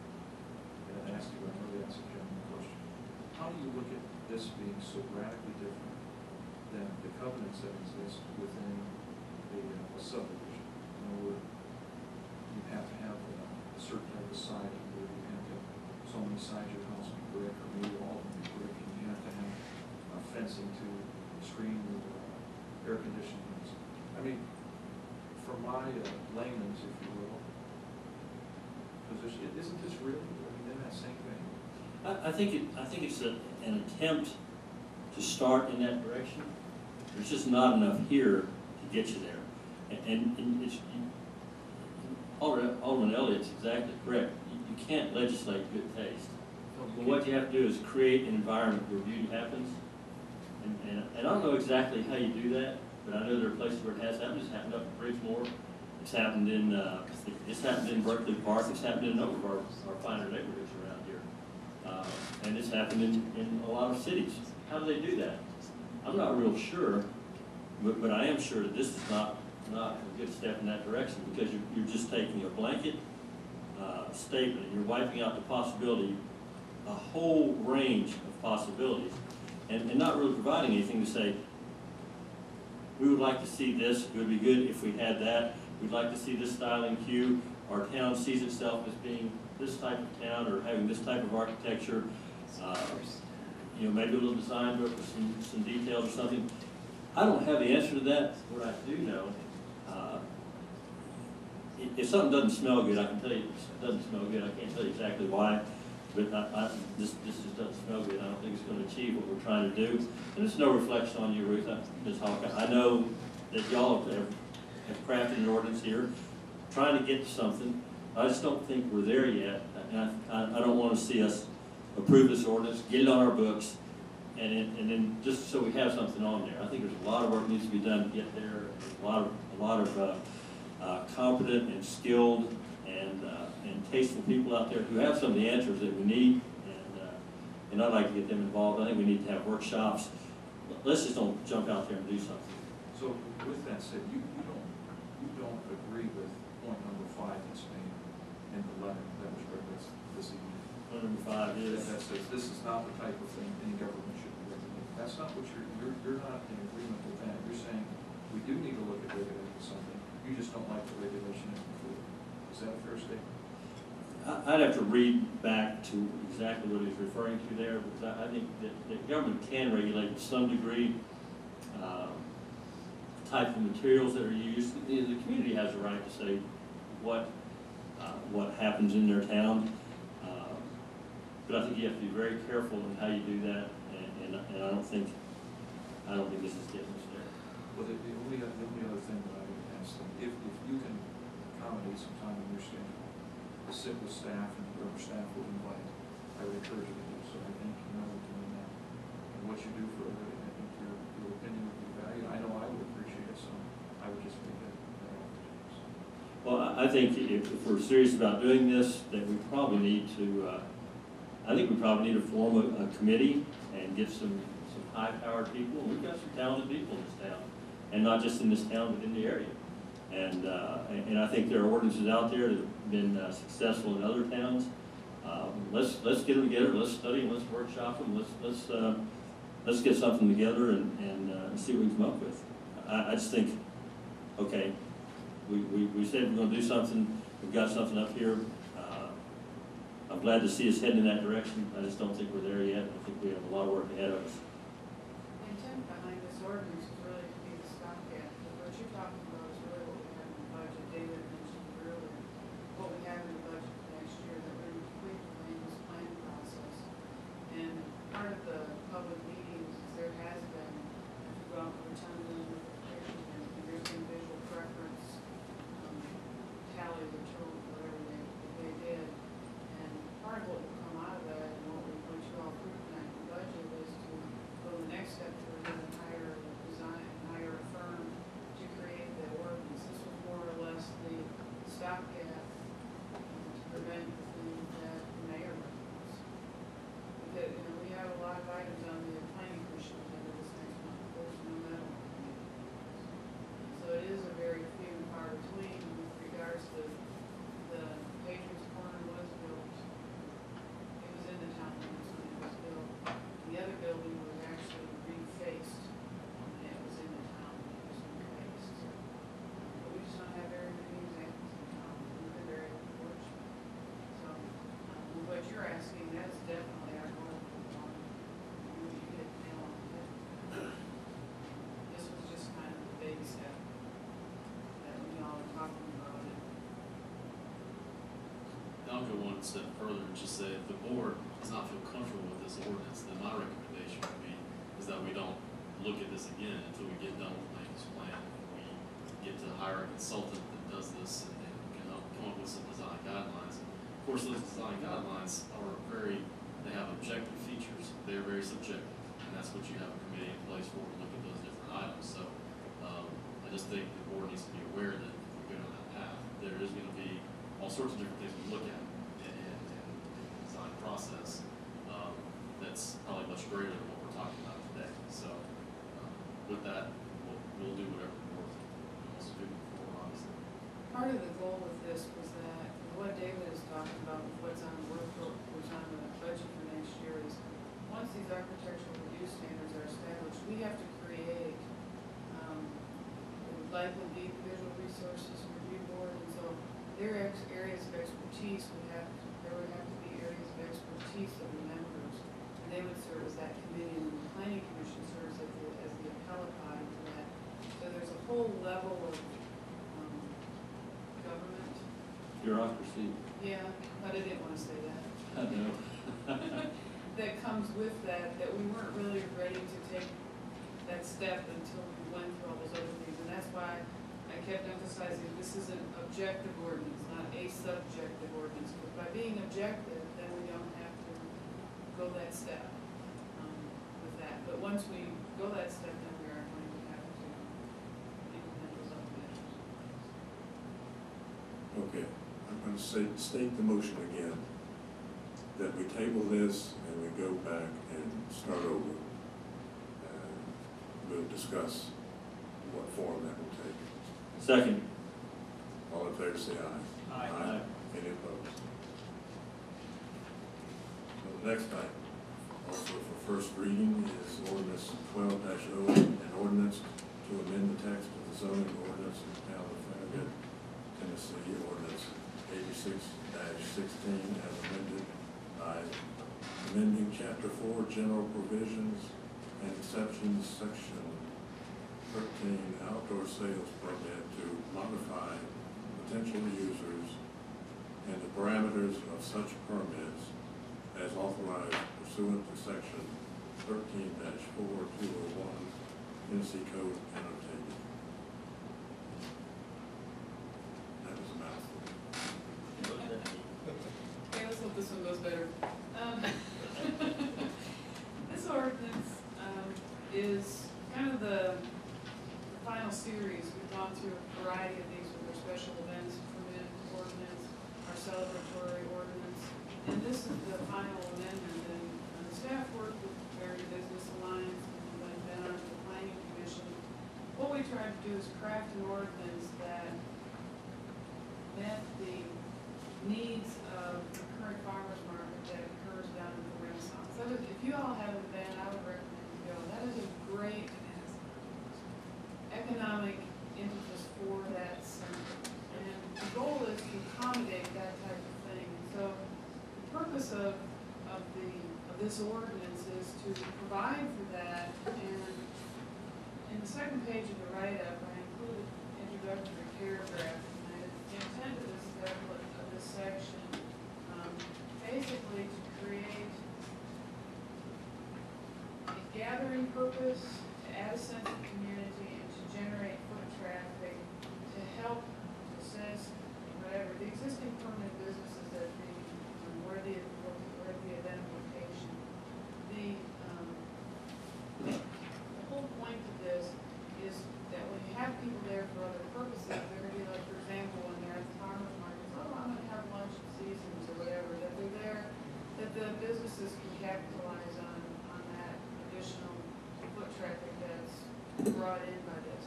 and I'm asking, I'm really asking a general question. How do you look at this being so radically different than the covenants that exist within a subdivision? You know, where you have to have a certain type of siding, where you have to have so many sides of your house be brick, or maybe all of them be brick, and you have to have fencing to screen the air conditioning. I mean, for my layman's, if you will, position, isn't this really, in that same vein? I think it's an attempt to start in that direction. There's just not enough here to get you there. And it's, Alderman Elliott's exactly correct. You can't legislate good taste. But what you have to do is create an environment where beauty happens. And I don't know exactly how you do that, but I know there are places where it has happened. It's happened up in Bridgemore. It's happened in Berkeley Park. It's happened in a number of our finer neighborhoods around here. And it's happened in a lot of cities. How do they do that? I'm not real sure, but I am sure that this is not a good step in that direction, because you're just taking a blanket statement and you're wiping out the possibility, a whole range of possibilities, and not really providing anything to say, we would like to see this, it would be good if we had that, we'd like to see this styling cue, our town sees itself as being this type of town or having this type of architecture, maybe a little design book with some details or something. I don't have the answer to that. What I do know, if something doesn't smell good, I can tell you it doesn't smell good. I can't tell you exactly why, but this just doesn't smell good. I don't think it's going to achieve what we're trying to do. And it's no reflection on you, Ruth, Ms. Hawk. I know that y'all have crafted an ordinance here, trying to get to something. I just don't think we're there yet. And I don't want to see us approve this ordinance, get it on our books, and then just so we have something on there. I think there's a lot of work needs to be done to get there. There's a lot of competent and skilled and tasteful people out there who have some of the answers that we need, and I'd like to get them involved. I think we need to have workshops. Let's just don't jump out there and do something. So with that said, you don't agree with point number 5 that's made in the letter that was read this evening? Point number 5 is that says this is not the type of thing any government should be regulating. That's not what you're not in agreement with that. You're saying we do need to look at regulating something. You just don't like the regulation as before. Is that a fair statement? I'd have to read back to exactly what he's referring to there, because I think that government can regulate to some degree type of materials that are used. The community has a right to say what happens in their town. But I think you have to be very careful in how you do that, and I don't think this is getting us there. Well, the only other thing that I would ask them, if you can accommodate some time in your schedule, to sit with staff and whoever staff will invite, I would encourage you to do so. I think you know doing that. And what you do for a living, I think your opinion would be valued. I know I would appreciate it, so I would just make that opportunity. So. Well, I think if we're serious about doing this, that we probably need to, I think we probably need to form a committee and get some high-powered people. We've got some talented people in this town, and not just in this town, but in the area. And I think there are ordinances out there that have been successful in other towns. Let's get them together. Let's study them. Let's workshop them. Let's get something together and see what we come up with. I just think, okay, we said we're going to do something. We've got something up here. I'm glad to see us heading in that direction. I just don't think we're there yet. I think we have a lot of work ahead of us. The intent behind this ordinance is really to be the stopgap, but what you're talking about is really what we have in the budget. David mentioned earlier, what we have in the budget for next year, that we're going to complete the land use planning process. And part of the public meetings, there has been, if you go out over time, there's been visual preference, tally the total, whatever they did. And part of what will come out of that, and what you all approved tonight in the budget, is to go the next step to hire a design, hire a firm to create the ordinance. This was more or less the stopgap to prevent the thing that the mayor recommends. Because, we have a lot of items on the planning commission agenda this next month. There's no metal. So it is a very few and far between with regards to the Patriots Corner was built. It was in the town limits when it was built. The other building was actually refaced when it was in the town, it was refaced. But we just don't have very many examples in town. We've been very unfortunate. So, with what you're asking, that's definitely our goal. You hit the nail on the head. This was just kind of the baby step that we all are talking about it. I'll go one step further and just say if the board does not feel comfortable with this ordinance, then my recommendation would be is that we don't look at this again until we get done with the land use plan and we get to hire a consultant that does this and can help come up with some design guidelines. Of course, those design guidelines they have objective features. They're very subjective, and that's what you have a committee in place for to look at those different items. So I just think the board needs to be aware that if we go down that path, there is going to be all sorts of different things we look at in the design process that's probably much greater than what we're talking about today. So with that, we'll do whatever the board wants to do before, obviously. Part of the goal with this was that, what David is talking about, with what's on the what's on the budget for next year is, once these architectural review standards are established, we have to create, it would likely be the Visual Resources Review Board, and so their areas of expertise there would have to be areas of expertise of the members, and they would serve as that committee, and the planning commission serves as the appellate body to that. So there's a whole level of government. Bureaucracy. Yeah, but I didn't want to say that. I know. That comes with that we weren't really ready to take that step until we went through all those other things. And that's why I kept emphasizing this is an objective ordinance, not a subjective ordinance. But by being objective, then we don't have to go that step with that. But once we go that step, then we are going to have to implement those other measures. Okay, I'm going to state the motion again, that we table this and we go back and start over. And we'll discuss what form that will take. Second. All in favor, say aye. Aye. Any opposed? So the next item, also for first reading, is ordinance 12-0, an ordinance to amend the text of the zoning ordinance of the town of Farragut, Tennessee, ordinance 86-16 as amended by amending chapter 4 general provisions and exceptions, section 13 outdoor sales permit to modify potential users and the parameters of such permits as authorized pursuant to section 13-4201 Tennessee Code annotated. That was a mouthful. Okay, let's hope this one goes better. This ordinance, is kind of the final series. We've gone through a variety of these with our special events permit ordinance, our celebratory ordinance, and this is the final amendment. And the staff worked with Farragut Business Alliance and then on the planning commission. What we tried to do is craft an ordinance that met the needs of the current farmers market that occurs down at the Renaissance. So if you all haven't been, I would recommend you go. That is a great economic impetus for that center. And the goal is to accommodate that type of thing. So the purpose of this ordinance is to provide for that. And in the second page of the write-up, I included an introductory paragraph. And the intent of this section, basically to create a gathering purpose, to add a sense of community, and to generate foot traffic, to help assist whatever the existing permanent businesses that worthy event location. The whole point of this is that when you have people there for other purposes, they're going to be like, for example, when they're at the farmer's market, oh, I'm going to have lunch in seasons or whatever, that they're there, that the businesses can capitalize on that additional foot traffic that's brought in by this.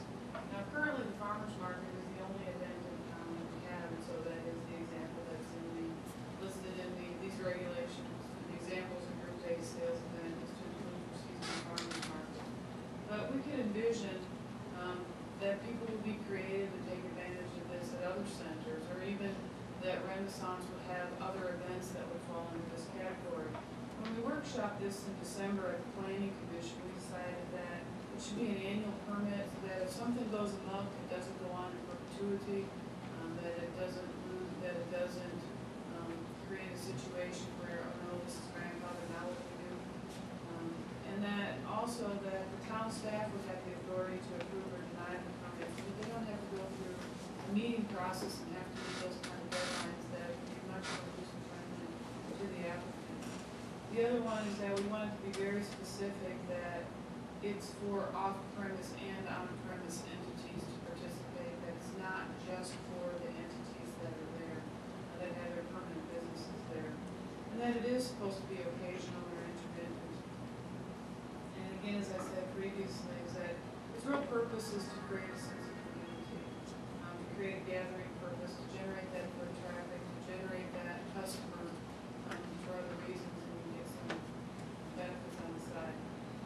Now, currently, the farmer's market is the only event in town that we have, and so that is the example that's listed in these regulations. The examples of group-based sales event is to include for seasonal farmer's market. But we could envision that people would be creative and take advantage of this at other centers, or even that Renaissance would have other events that would fall into this category. When we workshopped this in December at the Planning Commission, we decided that it should be an annual permit, that if something goes amok, it doesn't go on in perpetuity, that it doesn't move, that it doesn't create a situation where, oh no, this is grandfather, now what do we do? And that also that the town staff would have the authority to approve or deny the permit, so they don't have to go through a meeting process and have to meet those kind of deadlines that would be much more user-friendly to the applicant. The other one is that we want it to be very specific that it's for off-premise and on-premise entities to participate, that it's not just for the entities that are there, that have their permanent businesses there. And that it is supposed to be occasional or intermittent. And again, as I said previously, is that its real purpose is to create a sense of community, to create a gathering purpose, to generate that foot traffic, to generate that customer for other reasons, and you get some benefits on the side.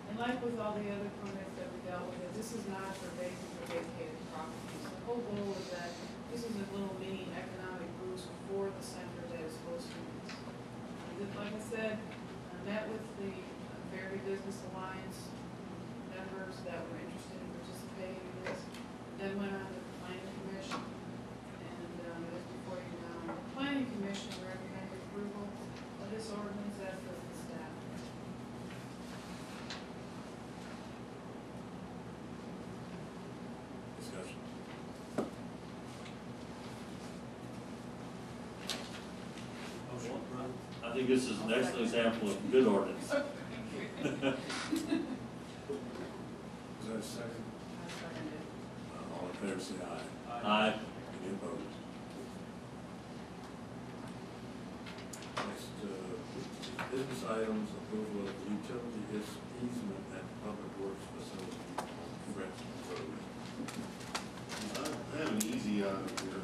And like with all the other permits that we dealt with, this is not for vacant or vacated properties. The whole goal is that this is a little mini economic boost for the center that is hosting this. Like I said, I met with the Farragut Business Alliance members that were interested in participating in this, then went on to the Planning Commission, and that's before you now. The Planning Commission recommended approval of this ordinance as does the staff. Discussion. Motion approved. I think this is an excellent example of good ordinance. Is there a second? I second it. All in favor, say aye. Aye. Any opposed? Next, business items, approval of utility easement at Public Works Facility on French Road. I have an easy item here.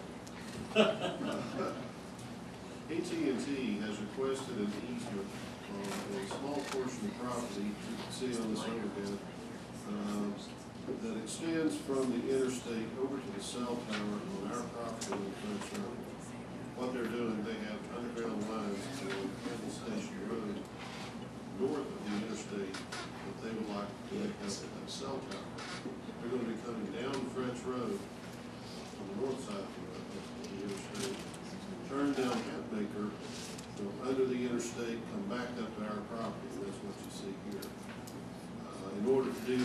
AT&T has requested an easement on a small portion of property, you can see on this overhead, that extends from the interstate over to the cell tower on our property on French Road. What they're doing, they have underground lines to Campbell Station Road north of the interstate that they would like to connect up to that cell tower. They're going to be coming down French Road on the north side of the interstate, turn down Hatmaker, go under the interstate, come back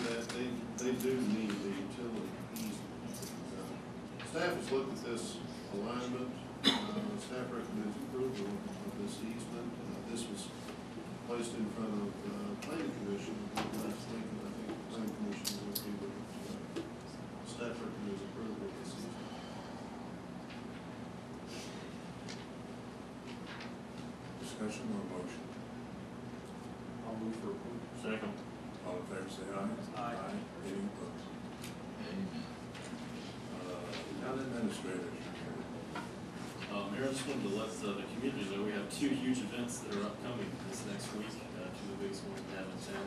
that, they do need the utility easement. Staff has looked at this alignment, staff recommends approval of this easement. This was placed in front of planning commission last week, and I think the planning commission will be with it. Staff recommends approval of this easement. Discussion or motion? I'll move for approval. Second. All in favor, say aye. Aye. Any opposed? Town administrators. Mayor, I just wanted to let the community know we have two huge events that are upcoming this next week, two of the biggest ones we have in town.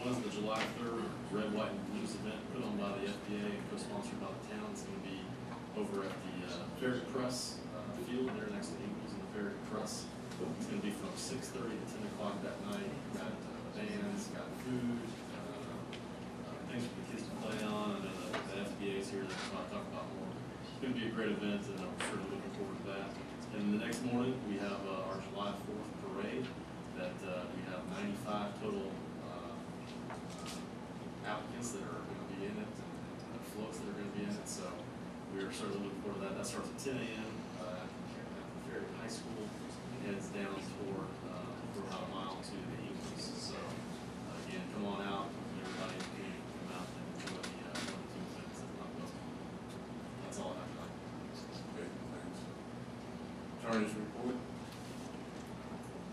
One is the July 3rd Red, White, and Blues event put on by the FDA and co-sponsored by the town. It's going to be over at the Farragut Press field there next to Eagles and the Farragut Press. It's going to be from 6:30 to 10 o'clock that night. Got bands, got food, things for the kids to play on. I know the FDA is here to talk about more. It's going to be a great event, and I'm certainly looking forward to that. And the next morning, we have our July 4th parade that we have 95 total applicants that are going to be in it, and floats that are going to be in it. So we are certainly looking forward to that. That starts at 10 a.m. At the Farragut High School. Heads down toward about a mile to the Eagles. So again, come on out. Everybody can come out and enjoy the one of the two events that are up. That's all I have tonight. Okay, thanks. Attorney's report?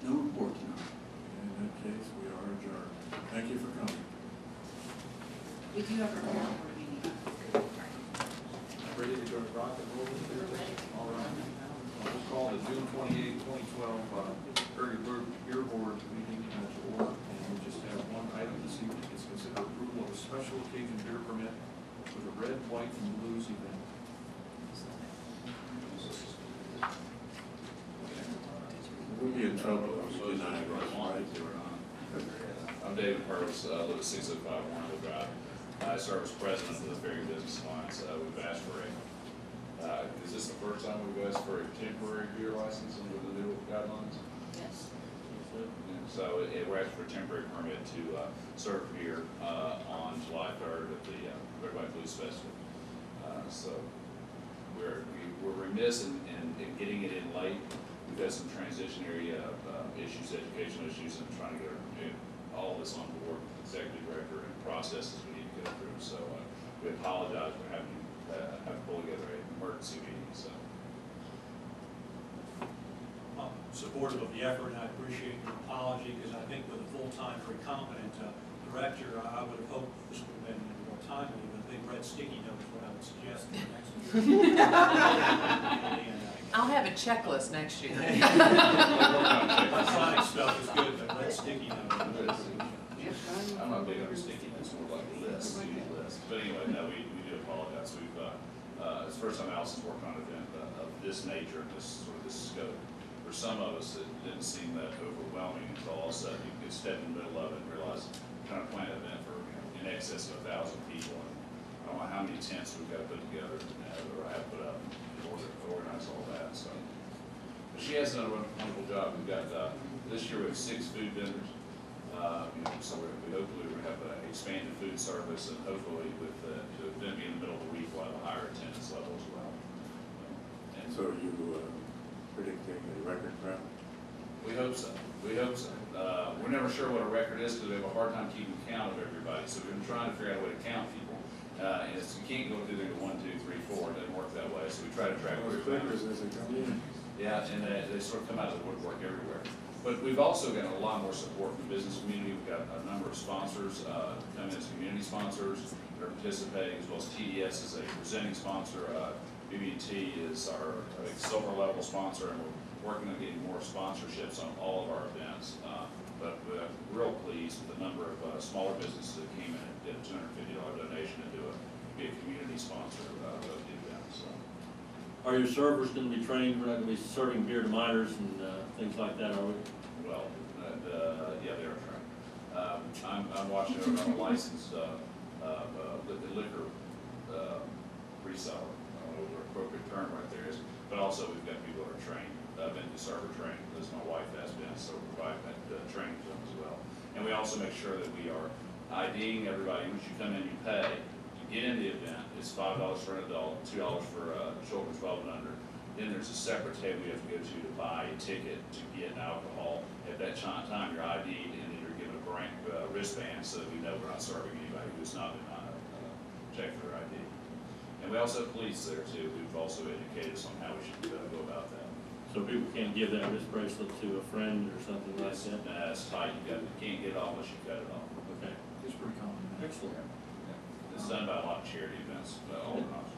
No report tonight. In that case, we are adjourned. Thank you for coming. We do have a report board meeting. Ready to go to rock and roll? We're ready. All right. We'll call the June 28, 2012 Farragut Beer Board meeting to order. And we just have one item this evening. It's consider approval of a special occasion beer permit for the Red, White, and Blues event. We'll be in trouble if we deny it, right? I'm David Purvis, I live at 605 Warrenville Drive. I serve as president of the Farragut Business Alliance. We've asked for is this the first time we've asked for a temporary beer license under the new guidelines? Yes. And so we're asking for a temporary permit to serve beer on July 3rd at the Red, White, Blues Festival. So we're remiss in getting it in late. We've had some transitionary issues, educational issues, and trying to get all of this on board, executive director and processes we need to go through. So we apologize for having to pull together an emergency meeting. So I'm supportive of the effort, and I appreciate your apology, because I think with a full-time, very competent director, I would have hoped this would have been more timely, but a big red sticky note is what I would suggest for next year. I'll have a checklist next year. Electronic stuff is good, but red sticky note. I'm not big on stickiness, more like lists, list. But anyway, no, we do apologize. We've it's the first time Allison's worked on an event of this nature, this sort of this scope. For some of us, it didn't seem that overwhelming until all of a sudden you could step in the middle of it and realize we're trying to plan an event for in excess of 1,000 people. And I don't know how many tents we've got to put together or have put up in order to organize all that. So, but she has done a wonderful job. We've got this year we have 6 food vendors. So we hopefully we're going to have an expanded food service, and hopefully with the event being in the middle of the week, we'll have a higher attendance level as well. And So you predicting a record crowd? we hope so. We hope so. We're never sure what a record is because we have a hard time keeping count of everybody. So we've been trying to figure out a way to count people. And you can't go through there to 1, 2, 3, 4. It doesn't work that way. So we try to track Those figures as they come in. Yeah, and they sort of come out of the woodwork everywhere. But we've also got a lot more support from the business community. We've got a number of sponsors come in as community sponsors that are participating, as well as TDS is a presenting sponsor. BB&T is our silver level sponsor, and we're working on getting more sponsorships on all of our events. But we're real pleased with the number of smaller businesses that came in and did a $250 donation to be a community sponsor of the event. So. Are your servers going to be trained? We're not going to be serving beer to minors and things like that, are we? Well, yeah, they are trained. I'm watching over on a licensed liquor reseller. I don't know what the appropriate term right there is, but also we've got people that are trained, been to server training, as my wife has been, so we're providing that training to them as well. And we also make sure that we are IDing everybody. Once you come in, you pay. To get in the event, it's $5 for an adult, $2 for children 12 and under. Then there's a separate table you have to go to buy a ticket to get alcohol. At that time, you're ID'd, and then you're given a blank wristband so that we know we're not serving anybody who's not been checked for their ID. And we also have police there too, who've also educated us on how we should go about that. So people can't give that wrist bracelet to a friend or something like that? It's tight, you can't get it off unless you cut it off. Okay. It's pretty common. Excellent. It's done by a lot of charity events, all across.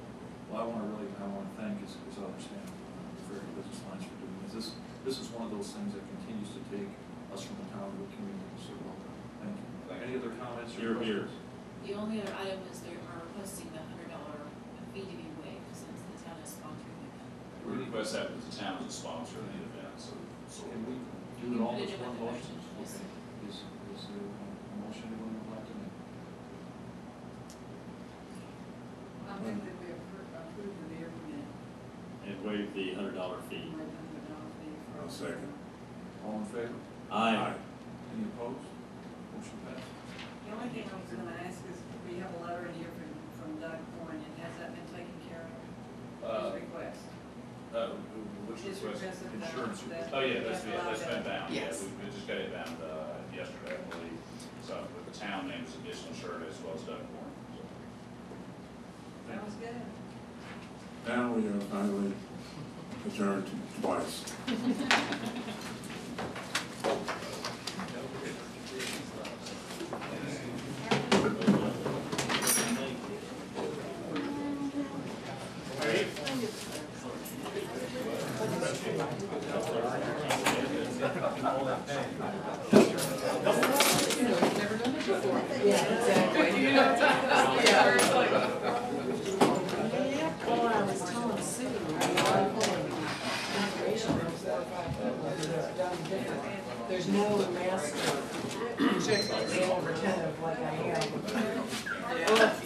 Well, I want to thank his other staff, the Farragut Business Alliance for doing this. This is one of those things that continues to take us from the town to the community, so well done. Thank you. Any other comments or Here. questions? The only other item is they are requesting the $100 fee to be waived since the town is sponsoring the event. We request that because the town is a sponsor of the event, so. Can we do it all Put as it in one with the motion? motion, yes. Okay. Is there a motion anyone would like to make? I think that we approve the beer permit. And waive the $100 fee. Waive the $100 fee for. I'll second. All in favor? Aye. Any opposed? Motion passed. The only thing I was gonna ask is, we have a letter in here from Doug Corn, and has that been taken care of? His request. Which His request? request of Insurance that. Oh, yeah, that's allowed been bound, yeah, Yes. we just got it bound, yesterday, I believe. So, but the town names additional insured as well as Doug Corn. That was good. Now we are finally adjourned twice. There's no master checklist retentive like I am.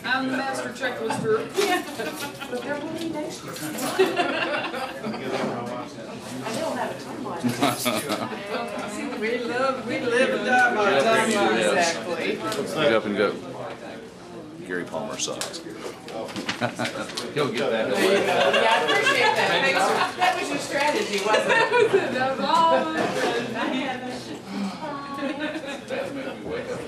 I'm the master checklister. Yeah, but there will be next year. I don't have a timeline. We live and die by a timeline, exactly. Get up and go. Gary Palmer sucks. He'll get that. There you go. Yeah, I appreciate that. Thanks. That was your strategy, wasn't it? That was all. That made me wake up.